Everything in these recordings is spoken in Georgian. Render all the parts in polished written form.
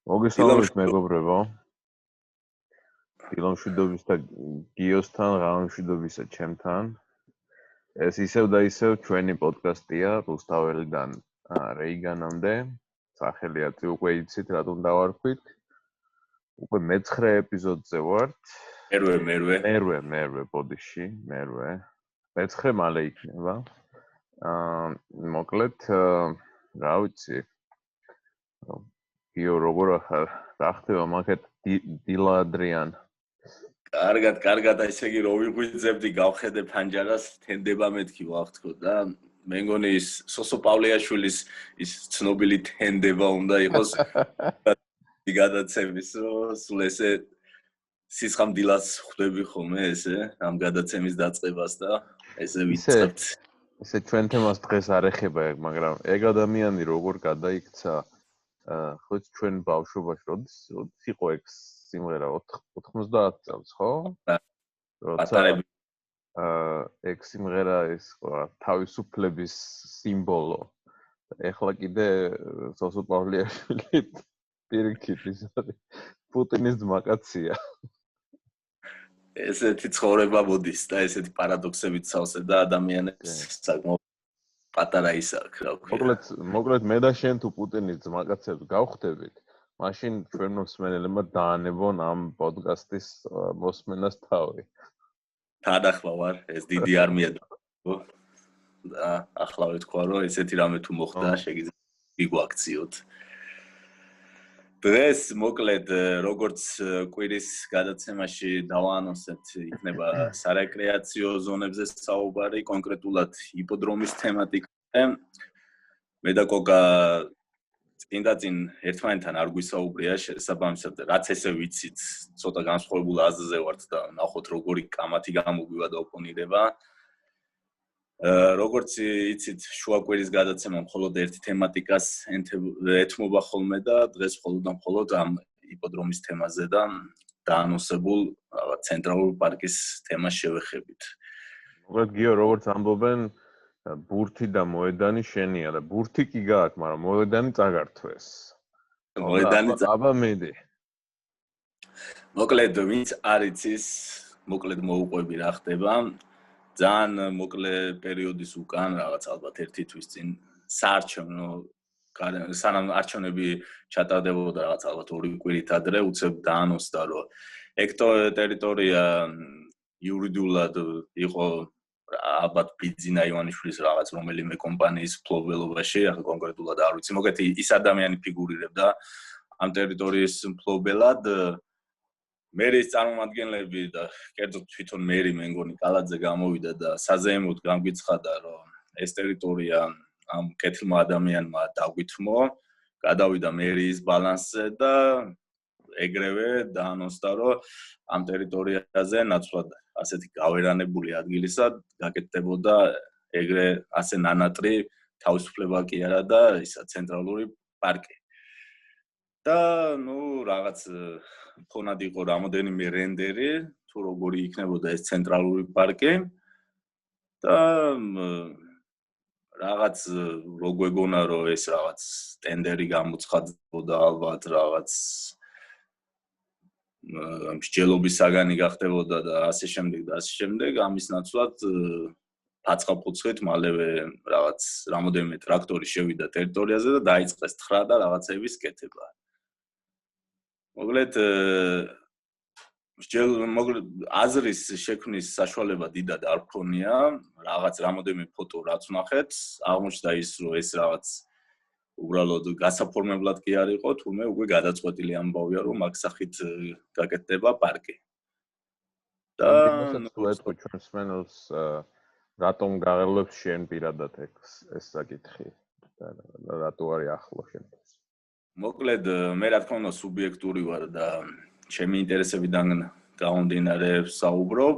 მოგესალმებით მეგობრებო. დილამშვიდობის და გიოსთან, ღამემშვიდობისა ჩემთან. ეს ისევ და ისევ ჩვენი პოდკასტია რუსთაველიდან რეიგანამდე. სახელიაც უკვე იცით რატომ დავარქვით. უკვე მე-9 ეპიზოდზე ვართ. მერვე ბოდიში, მერვე. მე-9 მალე იქნება. მოკლედ, რა ვიცი. გიო როგორ ახარ? რა ხდება მაგეთ დილადრიან? კარგად, ესე იგი რო ვიღვიძებდი გავხედე ფანჯარას, თენდება მეთქი ვახთქო და მე მგონი ის სოსო პავლეაშვილის ის ცნობილი თენდება უნდა იყოს გადაცემის, სულ ესე სისხამდილას ხვდები ხოლმე ესე ამ გადაცემის დაწყებას და ესე ვიწყებთ. ესე ჩვენ თემას დღეს არ ეხება ეგ, მაგრამ ეგ ადამიანი როგორ გადაიქცა ხო ჩვენ ბავშვობაში როდის იყო ეგ სიმღერა 90 წელს, ხო? როცა ეგ სიმღერა ის თავისუფლების სიმბოლო. ეხლა კიდე სოსო პავლეაშვილი პირიქით ის არის პუტინის ძმაკაცია. ესეთი ცხოვრება მოდის და ესეთი პარადოქსებით სავსე და ადამიანებს საკმაოდ პატარა ისაკ რა ვქნა. მოკლედ მე და შენ თუ პუტინის ძმაკაცებს გავხდებით, მაშინ ჩვენ მოსმენელებმა დაანებონ ამ პოდკასტის მოსმენას თავი. თანახმა ვარ, ეს დიდი არმია და ახლა ვთქვა რომ ესეთი რამე თუ მოხდა, შეგიძლია მიგვაქციოთ. დღეს მოკლედ როგორც კვირის გადაცემაში დავაანონსებთ, იქნება სარეკრეაციო ზონებზე საუბარი, კონკრეტულად იპოდრომის თემატიკაზე. მე და კოკა წინ ერთმანეთთან არ გვისაუბრია შესაბამისად, რაც ესე ვიცით, ცოტა განსხვავებულ აზრზე ვართ და ნახოთ როგორი კამათი გამოგვივა და ოპონირება. როგორც იცით, შუა კვირის გადაცემა მხოლოდ ერთი თემატიკას ეთმობა ხოლმე და დღეს მხოლოდ ამ იპოდრომის თემაზე და დაანონსებულ რაღაც ცენტრალური პარკის თემას შევეხებით. მოკლედ გიო, როგორც ამბობენ, ბურთი და მოედანი შენია და ბურთი კი გააქვს, მაგრამ მოედანი წაგართვეს. აბა მედი. მოკლედ ვინც არ იცის, მოკლედ მოუყვები რა ხდება. ძალიან მოკლე პერიოდის უკან, რაღაც ალბათ 1 თვის წინ საარჩევნო სანამ არჩევნები ჩატარდებოდა რაღაც ალბათ 2 კვირით ადრე უცებ დაანონსდა, რომ ეგ ტერიტორია იურიდიულად იყო ალბათ ბიძინა ივანიშვილის რაღაც რომელიმე კომპანიის მფლობელობაში, ახლა კონკრეტულად არ ვიცი, მოგეთ ის ადამიანი ფიგურირებდა ამ ტერიტორიის მფლობელად. მერის წარმომადგენლები და კერძოდ თვითონ მერი მე მგონი კალაძე გამოვიდა და საზეიმოდ გამგვიცხადა, რომ ეს ტერიტორია ამ კეთილმა ადამიანმა დაგვითმო, გადავიდა მერის ბალანსზე და ეგრევე დაანონსდა, რომ ამ ტერიტორიაზე ნაცვლად ასეთი გავერანებული ადგილისა გაკეთდებოდა ეგრე ასე ნანატრი თავისუფლება კი არა და ისა ცენტრალური პარკი. და რაღაც ფონად იყო რამოდენიმე რენდერი, თუ როგორი იქნებოდა ეს ცენტრალური პარკი და რაღაც რო გვეგონა რომ ეს რაღაც ტენდერი გამოცხადდებოდა ალბათ რაღაც მსჯელობის საგანი გახდებოდა და ასე შემდეგ, ამის ნაცვლად ფაცხაპუცხით მალევე რაღაც რამოდენიმე ტრაქტორი შევიდა ტერიტორიაზე და დაიწყეს თხრა და რაღაცების კეთება. მოკლედ აზრის შექმნის საშუალება დიდად არ მქონია, რაღაც რამოდენიმე ფოტო რაც ვნახეთ, აღმოჩნდა ის რომ ეს რაღაც უბრალოდ გასაფორმებლად კი არ იყო, თუმე უკვე გადაწყვეტილი ამბავია რომ მაგ სახით გაკეთდება პარკი. და ვეთქო ჩვენს მენელს რატომ გაღელვებს შენ პირადად ეს საკითხი და რატო არის ახლო შენთვის? მოკლედ მე რა თქმა უნდა სუბიექტური ვარ და ჩემი ინტერესებიდან გამომდინარე საუბრობ.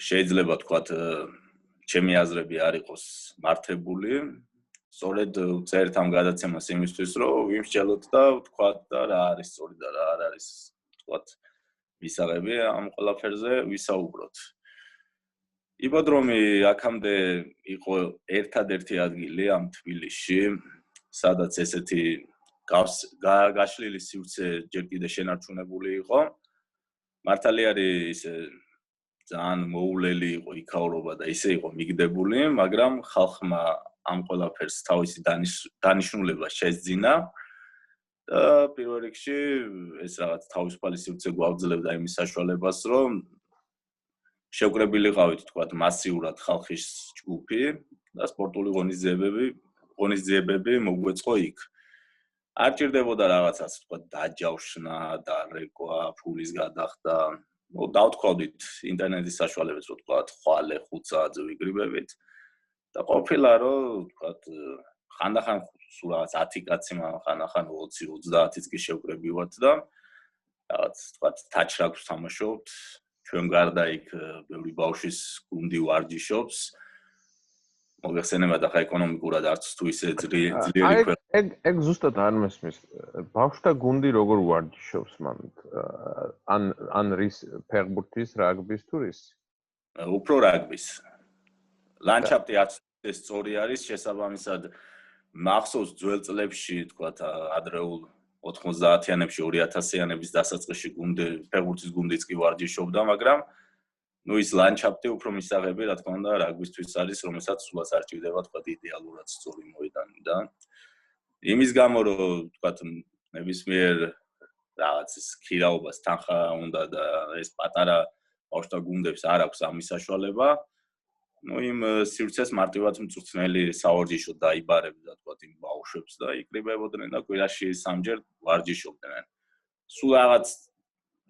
შეიძლება თქვათ ჩემი აზრები არ იყოს მართებული. სწორედ წერთ ამ გადაცემას იმისთვის, რომ ვიმსჯელოთ და ვთქვათ და რა არის სწორი და რა არ არის, თქვათ, მისაღები ამ ყველაფერზე ვისაუბროთ. იპოდრომი აქამდე იყო ერთადერთი ადგილი ამ თბილისში, სადაც ესეთი გაშლილი სივრცე ჯერ კიდე შენარჩუნებული იყო. მართალი არის ისე ძალიან მოულელი იყო იქაურობა და ისე იყო მიგდებული, მაგრამ ხალხმა ამ ყველაფერს თავისი დანიშნულება შეძინა და პირველ რიგში ეს რაღაც თავისუფალი სივრცე გვაძლევდა იმის საშუალებას, რომ შევკრებილიყავით თქვათ მასიურად ხალხის ჯგუფი და სპორტული ღონისძიებები მოგვეწყო იქ. არ ჭირდებოდა რაღაცას თქვათ დაჯავშნა და რეკვა, ფულის გადახდა. დავთქვავდით ინტერნეტის საშუალებას, რომ თქვათ ხვალე 5 საათზე ვიგრიბებით და ყოფილა რომ თქვათ ხანდახან სულ რაღაც 10 კაცი, ხანდახან 20-30-იც კი შევკრებივართ და რაღაც თქვათ თაჩრაგს თამაშობთ. ჩვენ გარდა იქ ბევრი ბავშვის გუნდი ვარჯიშობს. მოგეხსენებათ ახლა ეკონომიკურად არც თუ ისე ძლიერი ქვეყანა. ეგ ზუსტად არ მესმის. ბავშვთა გუნდი როგორ ვარჯიშობს მან? ან რის ფეხბურთის, რაგბის თუ რის? უფრო რაგბის. ლანდშაფტი არც ეს სწორი არის, შესაბამისად მახსოვს ძველ წლებში, თქვათ, ადრეულ 90-იანებში, 2000-იანების დასაწყისში ფეხბურთის გუნდიც კი ვარჯიშობდა, მაგრამ ის ლანდშაფტი უფრო მისაღები, რა თქმა უნდა, რაგბისთვის არის, რომელსაც სულაც არ ჭირდება, თქვათ, იდეალურად სწორი მოედანი და იმის გამო, რომ თქვათ, ნებისმიერ რაღაცის ქირაობას თანხა უნდა და ეს პატარა ბავშვთა გუნდებს არ აქვს ამის საშუალება, იმ სივრცეს მარტივად მწვრთნელი სავარჯიშო დაიბარებდა, თქვათ, იმ ბავშვებს და იკრიბებოდნენ და კვირაში 3-ჯერ ვარჯიშობდნენ. სულ რაღაც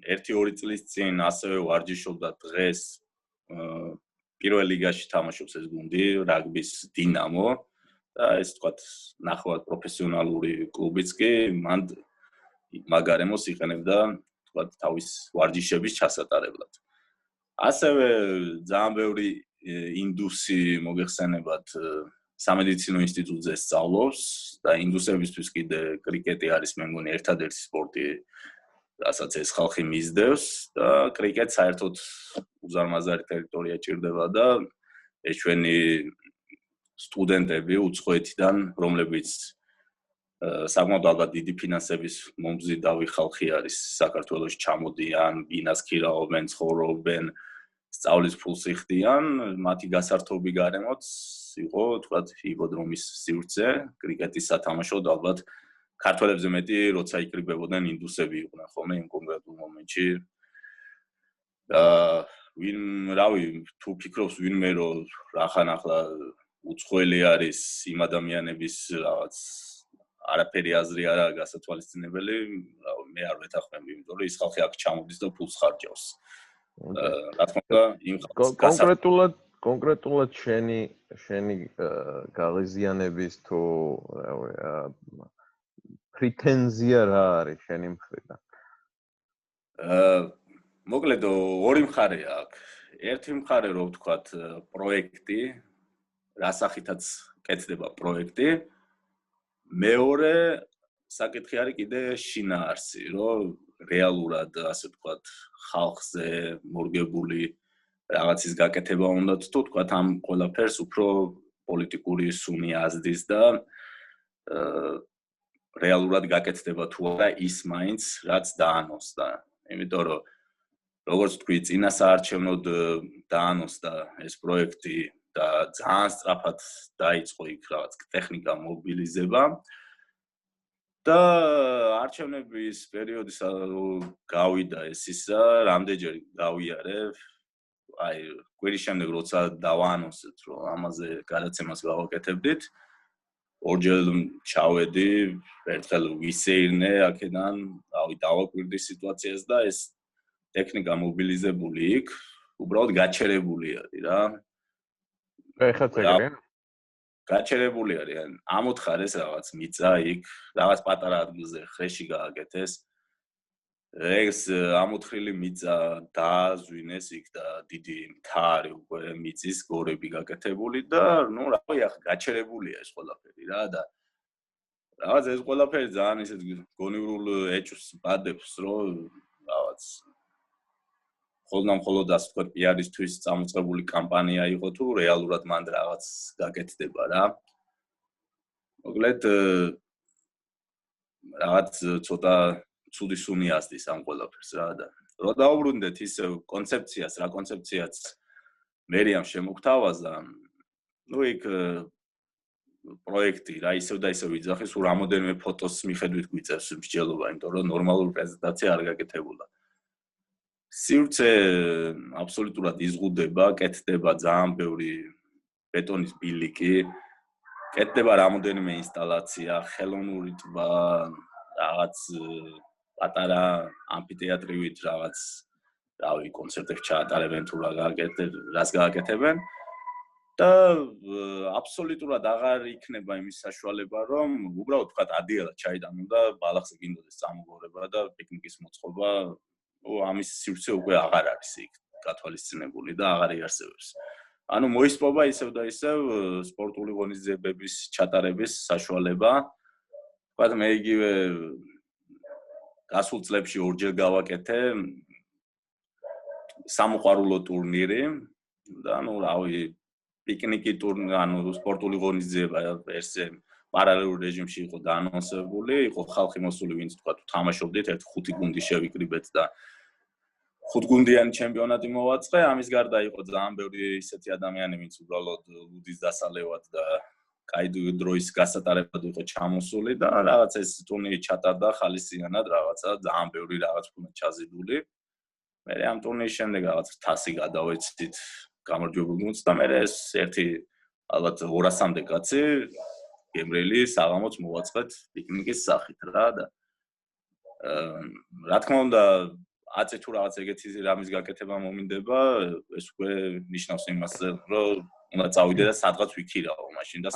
1-2 წლის წინ ასევე ვარჯიშობდა დღეს პირველ ლიგაში თამაშობს ეს გუნდი, რაგბის დინამო და ეს თქვათ ნახევარ პროფესიონალური კლუბიც კი მან მაგარემოს იყენებდა თქვათ თავის ვარჯიშების ჩასატარებლად. ასევე ძალიან ბევრი ინდუსი მოგეხსენებათ სამედიცინო ინსტიტუტზე სწავლობს და ინდუსებისთვის კიდე კრიკეტი არის მე მგონი ერთადერთი სპორტი რასაც ეს ხალხი მისდევს და კრიკეტს საერთოდ უზარმაზარი ტერიტორია ჭირდება და ეს ჩვენი სტუდენტები უცხოეთიდან, რომლებიც საკმაოდ ალბათ დიდი ფინანსების მომზიდავი ხალხი არის საქართველოში ჩამოდიან, ბინას ქირაობენ, ცხოვრობენ, სწავლის ფულს იხდიან, მათი გასართობი გარემოც იყო, თქვათ, იპოდრომის სივრცე, კრიკეტის სათამაშოდ ალბათ ქართველებზე მეტი, როცა იკრიბებოდნენ ინდუსები იყვნენ ხოლმე იმ კონკრეტულ მომენტში. და რავი, თუ ფიქრობს ვინმე რომ რახან ახლა უცხოელი არის იმ ადამიანების რაღაც არაფერი აზრი არა გასათვალისწინებელი, მე არ ვეთანხმები, იმიტომ რომ ის ხალხი აქ ჩამოდის და ფულს ხარჯავს. რა თქმა უნდა, იმ ხალხს კონკრეტულად შენი გაღიზიანების თუ პრეტენზია რა არის შენი მხრიდან? მოკლედ ორი მხარეა აქ. ერთი მხარე რომ ვთქვათ პროექტი, რა სახითაც კეთდება პროექტი. მეორე საკითხი არის კიდე შინაარსი, რომ რეალურად ასე ვთქვათ ხალხზე მორგებული რაღაცის გაკეთება უნდათ თუ ვთქვათ ამ ყველაფერს უფრო პოლიტიკური სუნი აზდის და რეალურად გაკეთდება თუ არა ის მაინც რაც დაანონსდა. იმიტომ რომ როგორც თქვი, წინა საარჩევნოდ დაანონსდა ეს პროექტი და ძალიან სწრაფად დაიწყო იქ რაღაც ტექნიკა მობილიზება და არჩევნების პერიოდის გავიდა ეს ისა, რამდენჯერ გავიარე, აი, კვირის შემდეგ როცა დავაანონსეთ, რომ ამაზე გადაცემას გავაკეთებდით, ორჯერ ჩავედი, ერთხელ ვისეირნე აქედან, რავი, დავაკვირდი სიტუაციას და ეს ტექნიკა მობილიზებული იქ, უბრალოდ გაჩერებული არის რა. ეხლა ეგრეა? გაჩერებული არის, ამოთხარეს რაღაც მიწა იქ, რაღაც პატარა ადგილზე ხრეში გააკეთეს. ეს ამოთხრილი მიწა დააზვინეს იქ და დიდი მთარი უკვე მიწის გორები გაკეთებული და ნუ რავი, ახლა გაჩერებულია ეს ყველაფერი რა და რაღაც ეს ყველაფერი ძალიან ისეთ გონივრულ ეჭვს ბადებს, რომ რაღაც ხოლმე ასე ვთქვათ, პიარისთვის წამოწყებული კამპანია იყო თუ რეალურად მანდ რაღაც გაკეთდება რა. მოკლედ რაღაც ცოტა ცუდი სუნი ასდის ამ ყველაფერს რა და რო დაუბრუნდეთ ის კონცეფციას, რა კონცეფციაც მერიამ შემოგთავაზა, ну იქ პროექტი რა ისევ და ისევ ვიძახი, სულ რამოდენიმე ფოტოს მიხედვით გვიწევს მსჯელობა, იმიტომ რომ ნორმალური პრეზენტაცია არ გაკეთებულა. სივრცე აბსოლუტურად იზღუდება, კეთდება ძალიან ბევრი ბეტონის ბილიკი, კეთდება რამოდენიმე ინსტალაცია, ხელოვნური ტბა, რაღაც პატარა ამფითეატრივით რაღაც რავი კონცერტებს ჩაატარებენ თუ რას გააკეთებენ და აბსოლუტურად აღარ იქნება იმის საშუალება რომ უბრალოდ თქვა ადიელად ჩაიდანო და ბალახზე გინდოდეს წამოგორება და პიკნიკის მოწყობა ამის სივრცე უკვე აღარ არის იქ გათვალისწინებული და აღარ იარსებებს. ანუ მოისპობა ისევ და ისევ სპორტული ღონისძიებების ჩატარების საშუალება. თქვა მე იგივე გასულ წლებში ორჯერ გავაკეთე სამოყვარულო ტურნირი და ანუ რავი პიკნიკი ტურნირი, ანუ სპორტული ღონისძიება ესე პარალელურ რეჟიმში იყო დაანონსებული, იყო ხალხი მოსული, ვინც თქვა თუ თამაშობდით, ერთ 5 გუნდი შევიკრიბეთ და 5 გუნდიანი ჩემპიონატი მოვაწყე, ამის გარდა იყო ძალიან ბევრი ისეთი ადამიანი, ვინც უბრალოდ ლუდის დასალევად და კაი დროის გასატარებლად იყო ჩამოსული და რაღაც ეს ტურნირი ჩატარდა ხალისიანად, რაღაცა ძალიან ბევრი რაღაც ქონა ჩაზიდული. მე ამ ტურნირის შემდეგ რაღაც 100 გადავეცდით გამარჯვებულ გუნდს და მე ეს ერთი ალბათ 200-მდე კაცი გემრიელი საღამოც მოვაწყეთ პიკნიკის სახით რა და რა თქმა უნდა აწე თუ რაღაც ეგეთი რამის გაკეთება მომინდება ეს უკვე ნიშნავს იმას რომ უნდა წავიდე და სადღაც ვიქირაო მაშინ და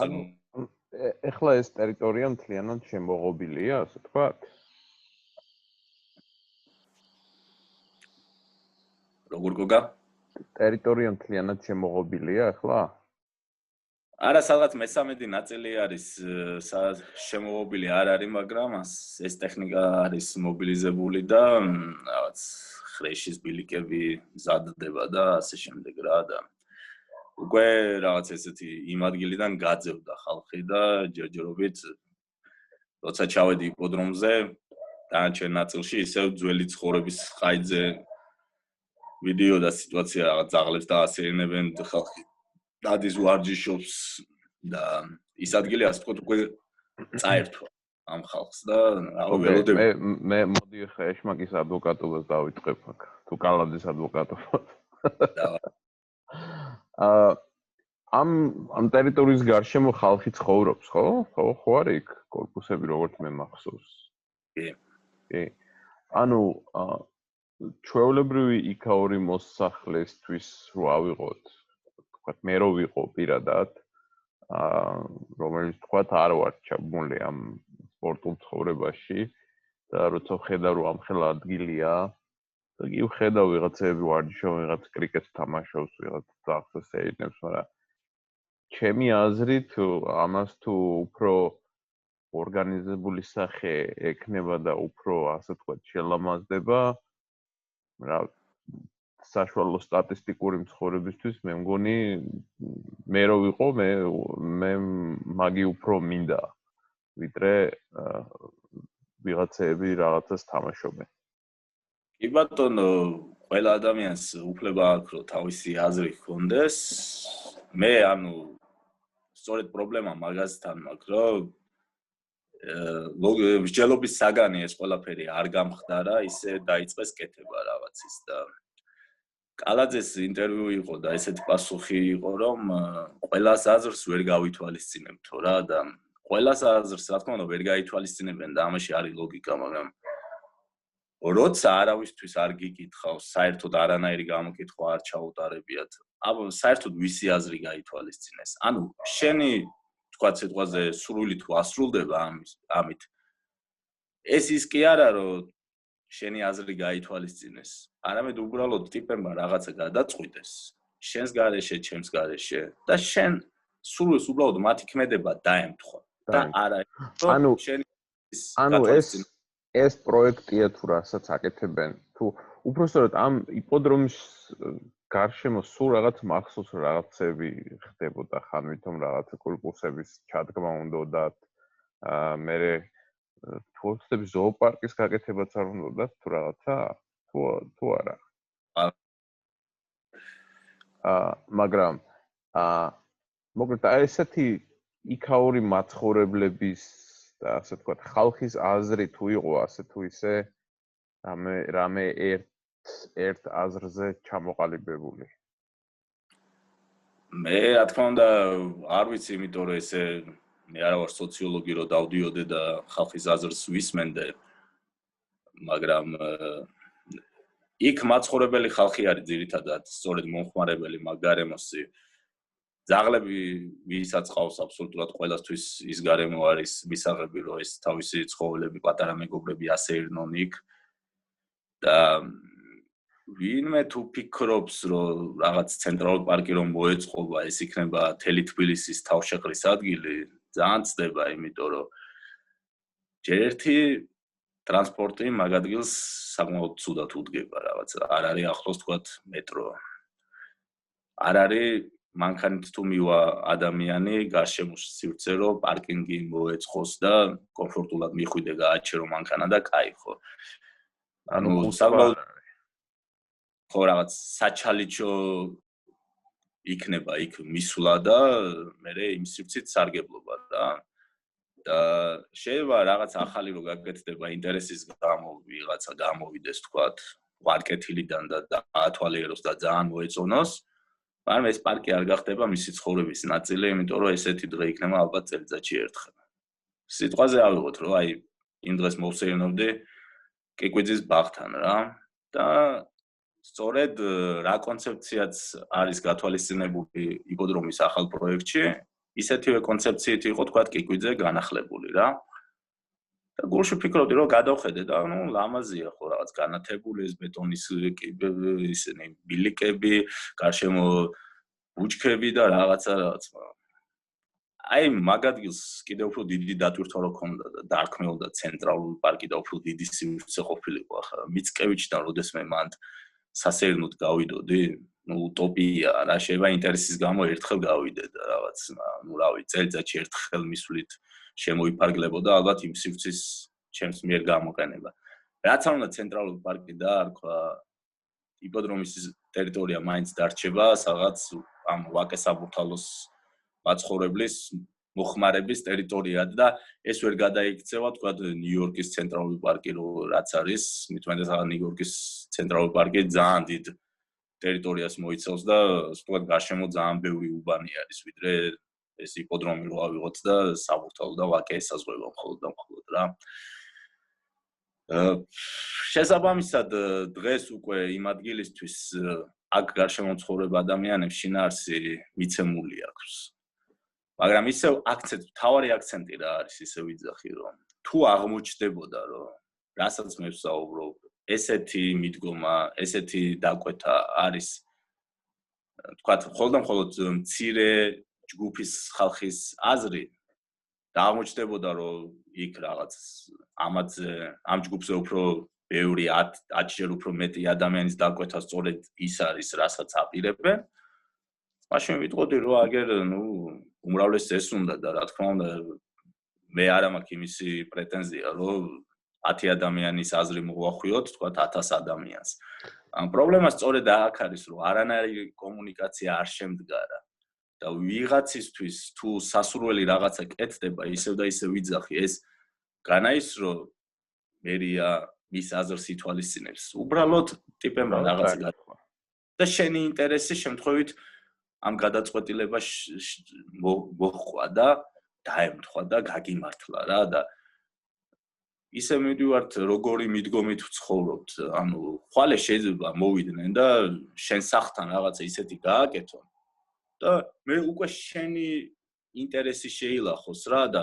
ეხლა ეს ტერიტორია მთლიანად შემოღობილია ასე ვთქვათ როგორ გოგა ტერიტორია მთლიანად შემოღობილია ახლა? არა, სადღაც მე-13 ნაწილი არის შემოღობილი არ არის, მაგრამ ეს ტექნიკა არის მობილიზებული და რაღაც ხრეშის ბილიკები მზადდება და ასე შემდეგ რა და უკვე რაღაც ესეთი იმ ადგილიდან გაძევდა ხალხი და ჯერჯერობით როცა ჩავედი იპოდრომზე დანარჩენ ნაწილში ისევ ძველი ცხოვრების ყაიძე ვიდეო და სიტუაცია რაღაც ძაღლებს დაასერენებენ ხალხი დადის ვარჯიშობს და ის ადგილი ასე ვთქვათ უკვე წაერთვა ამ ხალხს და რავი ველოდები მე მოდი ხა ეშმაკის ადვოკატობას დავიწყებ აქ თუ კალაძის ადვოკატობას ამ ტერიტორიის გარშემო ხალხი ცხოვრობს ხო? ხო არის იქ კორპუსები როგორც მე მახსოვს. კი. ანუ ჩვეულებრივი იქაური მოსახლესთვის რო ავიღოთ, თქვათ მე რო ვიყო პირადად, რომელიც თქვათ არ ვარ ჩაბმული ამ სპორტულ ცხოვრებაში და როცა ვხედავ რომ ამ ხელა ადგილია და კი ვხედავ ვიღაცები ვარჯიშობენ, ვიღაც კრიკეტს თამაშობს, ვიღაც ძაღლს ეინებს, მაგრამ ჩემი აზრით ამას თუ უფრო ორგანიზებული სახე ექნება და უფრო ასე ვთქვათ შელამაზდება რა საშუალო სტატისტიკური მცხოვრებისთვის მე მგონი მე რო ვიყო მე მაგი უფრო მინდა ვიდრე ვიღაცები რაღაცას თამაშობენ. კი ბატონო, ყველა ადამიანს უფლება აქვს რომ თავისი აზრი ჰქონდეს. მე ანუ სწორედ პრობლემა მაგასთან მაქვს რომ მსჯელობის საგანი ეს ყველაფერი არ გამხდარა, ისე დაიწყეს კეთება რაღაცის და კალაძეს ინტერვიუ იყო და ესეთი პასუხი იყო რომ ყველას აზრს ვერ გავითვალისწინებთო რა და ყველას აზრს რა თქმა უნდა ვერ გაითვალისწინებენ და ამაში არის ლოგიკა, მაგრამ როცა არავისთვის არ გიკითხავს, საერთოდ არანაირი გამოკითხვა არ ჩაუტარებიათ, აბა საერთოდ ვისი აზრი გაითვალისწინეს. ანუ შენი თქვა სიტყვაზე სრული თუ ასრულდება ამით. ეს ის კი არა რომ შენი აზრი გაითვალისწინეს. არამედ უბრალოდ ტიპებმა რაღაცა გადაწყვიტეს. შენს გარეშე, ჩემს გარეშე და შენ სრულს უბრალოდ მათი ქმედება დაემთხვა. და არა ანუ ეს პროექტია თუ რასაც აკეთებენ, თუ უბრალოდ ამ იპოდრომის გარშემო სულ რაღაც მახსოვს რაღაცები ხდებოდა ხან ვითომ რაღაცა კორპუსების ჩადგმა უნდათ მე თუ ვთქვი ზოოპარკის გაკეთებაც არ უნდა თუ რაღაცა თუ არა მაგრამ მოკლედ ესეთი იქაური მაცხოვრებლების და ასე ვთქვათ ხალხის აზრი თუ იყო ასე თუ ისე რამე ერთ აზრზე ჩამოყალიბებული მე რა თქმა უნდა არ ვიცი იმიტომ რომ ესე მე არა ვარ სოციოლოგი რომ დავდიოდე და ხალხის აზრს ვისმენდე მაგრამ იქ მაცხოვრებელი ხალხი არის ძირითადად სწორედ მომხმარებელი მაგარემოსი ძაღლები ვისაც ყავს აბსოლუტურად ყველასთვის ის გარემო არის მისაღები რომ ეს თავისი ცხოველები პატარა მეგობრები ასე ერნონ იქ და ვინმე თუ ფიქრობს რომ რაღაც ცენტრალური პარკი რომ მოეწყობა ეს იქნება თელი თბილისის თავშეყრის ადგილი ძალიან ცდება იმიტომ რომ ჯერ ერთი ტრანსპორტი მაგ ადგილს საკმაოდ ცუდად უდგება რაღაც არ არის ახლოს თქვათ მეტრო არ არის მანქანით თუ მივა ადამიანი გარშემო სივრცე რომ პარკინგი მოეწყოს და კომფორტულად მიხვიდე გააჩერო მანქანა და кайხო ანუ საკმაოდ ხო რაღაც საჩალიჩო იქნება იქ მისვლა და მე იმ სივრცით სარგებლობა და შეიძლება რაღაც ახალი რო გაკეთდება ინტერესის გამო ვიღაცა გამოვიდეს თქვათ ვარკეთილიდან და დაათვალიეროს და ძალიან მოეწონოს მაგრამ ეს პარკი არ გახდება მისი ცხოვრების ნაწილი იმიტომ რომ ესეთი დღე იქნება ალბათ წელიწადში ერთხელ სიტყვაზე ავიღოთ რომ აი იმ დღეს მოვსეირნობდი კიკვიძის ბაღთან რა და სწორედ რა კონცეფციაც არის გათვალისწინებული იპოდრომის ახალ პროექტში ისეთივე კონცეფციით იყო თქვათ კიკვიძე განახლებული რა და გულში ფიქრობდი რომ გადავხედე და ნუ ლამაზია ხო რაღაც განათებული ეს ბეტონის ისინი ბილიკები გარშემო ბუჩქები და რაღაცა აი მაგ ადგილს კიდევ უფრო დიდი დატვირთვა რო ქონდა და დარქმეოდა ცენტრალური პარკი და უფრო დიდი სივრცე ყოფილიყო ახლა მიცკევიჩიდან როდესმე მანდ სასეირნოდ გავიდოდი ნუ утопია რა შეიძლება ინტერესის გამო ერთხელ გავიდე და რაღაც ნუ რავი წელიწადში ერთხელ მისვლით შემოიფარგლებოდა ალბათ იმ სივრცის ჩემს მიერ გამოყენება რაც არ უნდა ცენტრალური პარკი დაარქვა იპოდრომის ტერიტორია მაინც დარჩება სადაც ამ ვაკე საბურთალოს მაცხოვრებლის მოხმარების ტერიტორიად და ეს ვერ გადაიქცევა თქვა ნიუ-იორკის ცენტრალური პარკი რაც არის მithumetes ნიუ-იორკის ცენტრალური პარკი ძალიან დიდ ტერიტორიას მოიცავს და თქვა გარშემო ძალიან ბევრი უბანი არის ვიდრე ეს იპოდრომი რო ავიღოთ და საბურთალო და ვაკე ესაზღვრება მხოლოდ და მხოლოდ რა შესაბამისად დღეს უკვე იმ ადგილისთვის აქ გარშემო ცხოვრებ ადამიანებს შინაარსი მიცემული აქვს მაგრამ ისევ თავარი აქცენტი რა არის ისე ვიძახი რომ თუ აღმოჩნდებოდა რომ რასაც მე ვსაუბრობ ესეთი მიდგომა ესეთი დაკვეთა არის თქვათ მხოლოდ მცირე ჯგუფის ხალხის აზრი და აღმოჩნდებოდა რომ იქ რაღაც ამ ჯგუფზე უფრო ბევრი 10-ჯერ უფრო მეტი ადამიანის დაკვეთა სწორედ ის არის რასაც აპირებენ მაშინ ვიტყოდი რომ აგერ ნუ უმრავლეს ეს უნდა და რა თქმა უნდა მე არ მაქვს იმისი პრეტენზია რომ 10 ადამიანის აზრი მოვახვიოთ თქვა 1000 ადამიანს ამ პრობლემა სწორედ აქ არის რომ არანაირი კომუნიკაცია არ შემდგარა და ვიღაცისთვის თუ სასურველი რაღაცა კეთდება ისევ და ისევ ვიძახი ეს განაისრო მერია მის აზრს ითვალისწინებს უბრალოდ ტიპემ რაღაცა გათქვა და შენი ინტერესი შემთხვევით ამ გადაწყვეტილებას მოხვა და დაემთხვა და გაგიმართლა რა და ისე მივიდივართ როგორი მიდგომით ვცხოვრობთ ანუ ხვალე შეიძლება მოვიდნენ და შენ სახთან რაღაცა ისეთი გააკეთონ და მე უკვე შენი ინტერესი შეილახოს რა და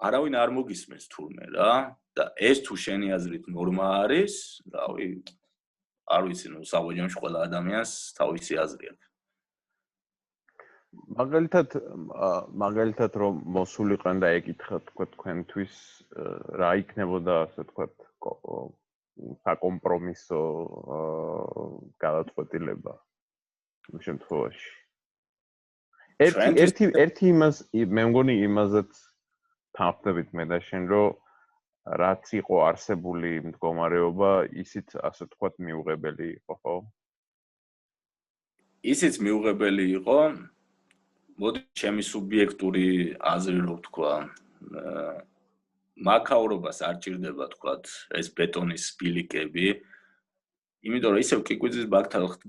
არავინ არ მოგისმენს თურმე რა და ეს თუ შენი აზრით ნორმა არის რავი არ ვიცი ნუ საბოჯომში ყველა ადამიანს თავისი აზრი აქვს მაგალითად რომ მოსულიყენ და ეკითხათ თქვა თქვენთვის რა იქნებოდა ასე თქვა საკომპრომისო გადაწყვეტილება იმ შემთხვევაში ერთი იმას მე მგონი იმაზეც თანხმდებით მე და შენ, რომ რაც იყო არსებული მდგომარეობა, ისიც ასე თქვათ მიუღებელი იყო, ხო? ისიც მიუღებელი იყო. მოდი ჩემი სუბიექტური აზრი რო ვთქვა. მაქაურობას არ ჭირდება თქვათ ეს ბეტონის სპილიკები. იმიტომ რომ ისევ კიკვიძის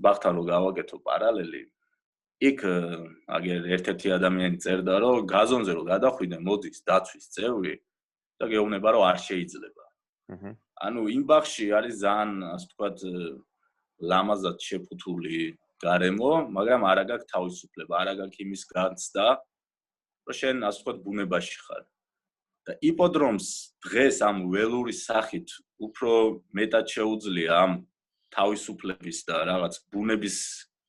ბაღთან რო გავაკეთო პარალელი, იქ აგერ ერთ-ერთი ადამიანი წერდა, რომ გაზონზე რო გადახვიდე მოდის დაცვის წევრი და გეუბნება, რომ არ შეიძლება. ანუ იმ ბაღში არის ძალიან, ასე ვთქვათ, ლამაზად შეფუთული გარემო, მაგრამ არა გაქვს თავისუფლება, არა გაქვს იმის განცდა, რომ შენ ასე ვთქვათ ბუნებაში ხარ. და იპოდრომს დღეს ამ ველური სახით უფრო მეტად შეუძლია ამ თავისუფლების და რაღაც ბუნების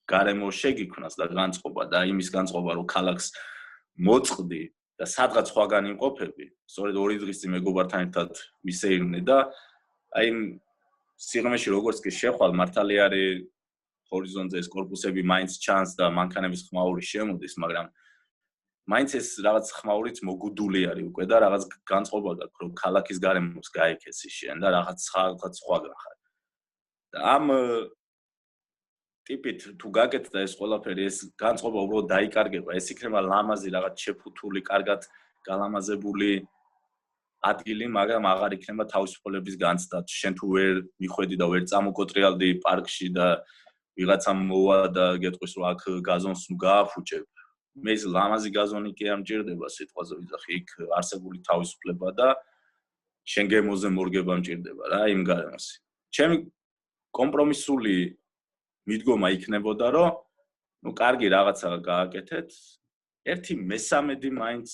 გარემო შეგიქმნას და განწყობა და იმის განწყობა რომ ქალაქს მოწყდი და სადღაც სხვაგან იმყოფები, სწორედ 2 დღის წინ მეგობართან ერთად ვისეირნე და აი სიღრმეში როგორც კი შეხვალ მართალი არის ჰორიზონტზე ეს კორპუსები მაინც ჩანს და მანქანების ხმაური შემოდის, მაგრამ მაინც ეს რაღაც ხმაურიც მოგუდული არის უკვე და რაღაც განწყობა გაქვს რომ ქალაქის გარემოს გაიქეცი შენ და რაღაც სხვაგან ხარ. და ამ ტიპით თუ გაკეთდა ეს ყველაფერი, ეს განწყობა უბრალოდ დაიკარგება, ეს იქნება ლამაზი რაღაც შეფუთული, კარგად გალამაზებული ადგილი, მაგრამ აღარ იქნება თავისუფლების განცდა. შენ თუ ვერ მიხვედი და ვერ წამოკოტრიალდი პარკში და ვიღაცამ მოვა და გეტყვის რომ აქ გაზონს ნუ გააფუჭებ. მე ეს ლამაზი გაზონი კი არ მჭირდება სიტყვაზე ვიძახი, იქ არსებული თავისუფლება და შენ გემოზე მორგება მჭირდება რა იმ გარემოს. ჩემი კომპრომისული მიდგომა იქნებოდა რომ ნუ კარგი რაღაცა გააკეთეთ, 1/3 მაინც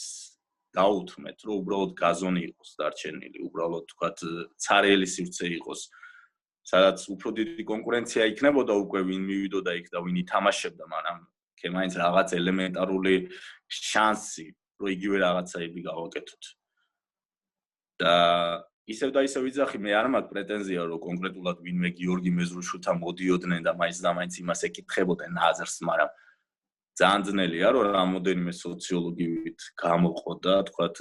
დაუთმეთ, რომ უბრალოდ გაზონი იყოს დარჩენილი, უბრალოდ თქვათ ცარიელი სივრცე იყოს, სადაც უფრო დიდი კონკურენცია იქნებოდა უკვე ვინ მივიდოდა იქ და ვინ ითამაშებდა, მაგრამ მაინც რაღაც ელემენტარული შანსი, რომ იგივე რაღაცაები გავაკეთოთ. და ისევ და ისევ ვიძახი, მე არ მაქვს პრეტენზია, რომ კონკრეტულად ვინმე გიორგი მეზრუშვილთან მოდიოდნენ და მაინც და მაინც იმას ეკითხებოდნენ აზრს, მაგრამ ძალიან ძნელია, რომ რამოდენიმე სოციოლოგივით გამოყო და თქვათ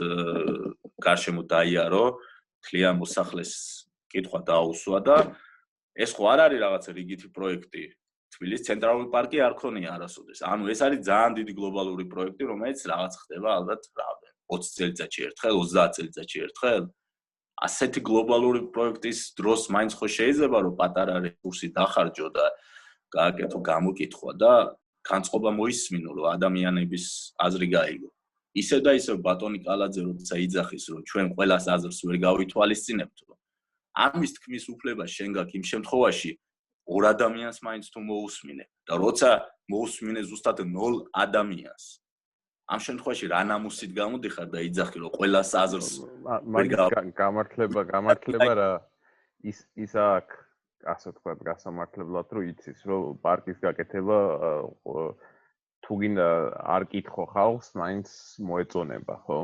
გარშემო დაიარო, თლიან მოსახლეს კითხვა დაუსვა და ეს ხო არ არის რაღაცა რიგითი პროექტი. თბილისის ცენტრალური პარკი არ ქონია არასოდეს. ანუ ეს არის ძალიან დიდი გლობალური პროექტი, რომელიც რაღაც ხდება ალბათ 20 წელიწადში ერთხელ, 30 წელიწადში ერთხელ. ასეთი გლობალური პროექტის დროს მაინც ხო შეიძლება რომ პატარა რესურსი დახარჯო და გააკეთო გამოკითხვა და განწყობა მოისმინო, რომ ადამიანების აზრი გაიგო. ისევ და ისევ ბატონი კალაძე როცა იძახის, რომ ჩვენ ყველას აზრს ვერ გავითვალისწინებთ, რომ ამის თქმის უფლება შენ გაქვს იმ შემთხვევაში 2 ადამიანს მაინც თუ მოусმინე და როცა მოусმინე ზუსტად 0 ადამიანს ამ შემთხვევაში რა ნამუსით გამოდიხარ და იძახი რომ ყველას აზრს გამართლება რა ის აქ ასე თქვა გასამართლებლად რომ იცის რომ პარკის გაკეთება თუ გინდა არ კითხო ხალხს მაინც მოეწონება ხო?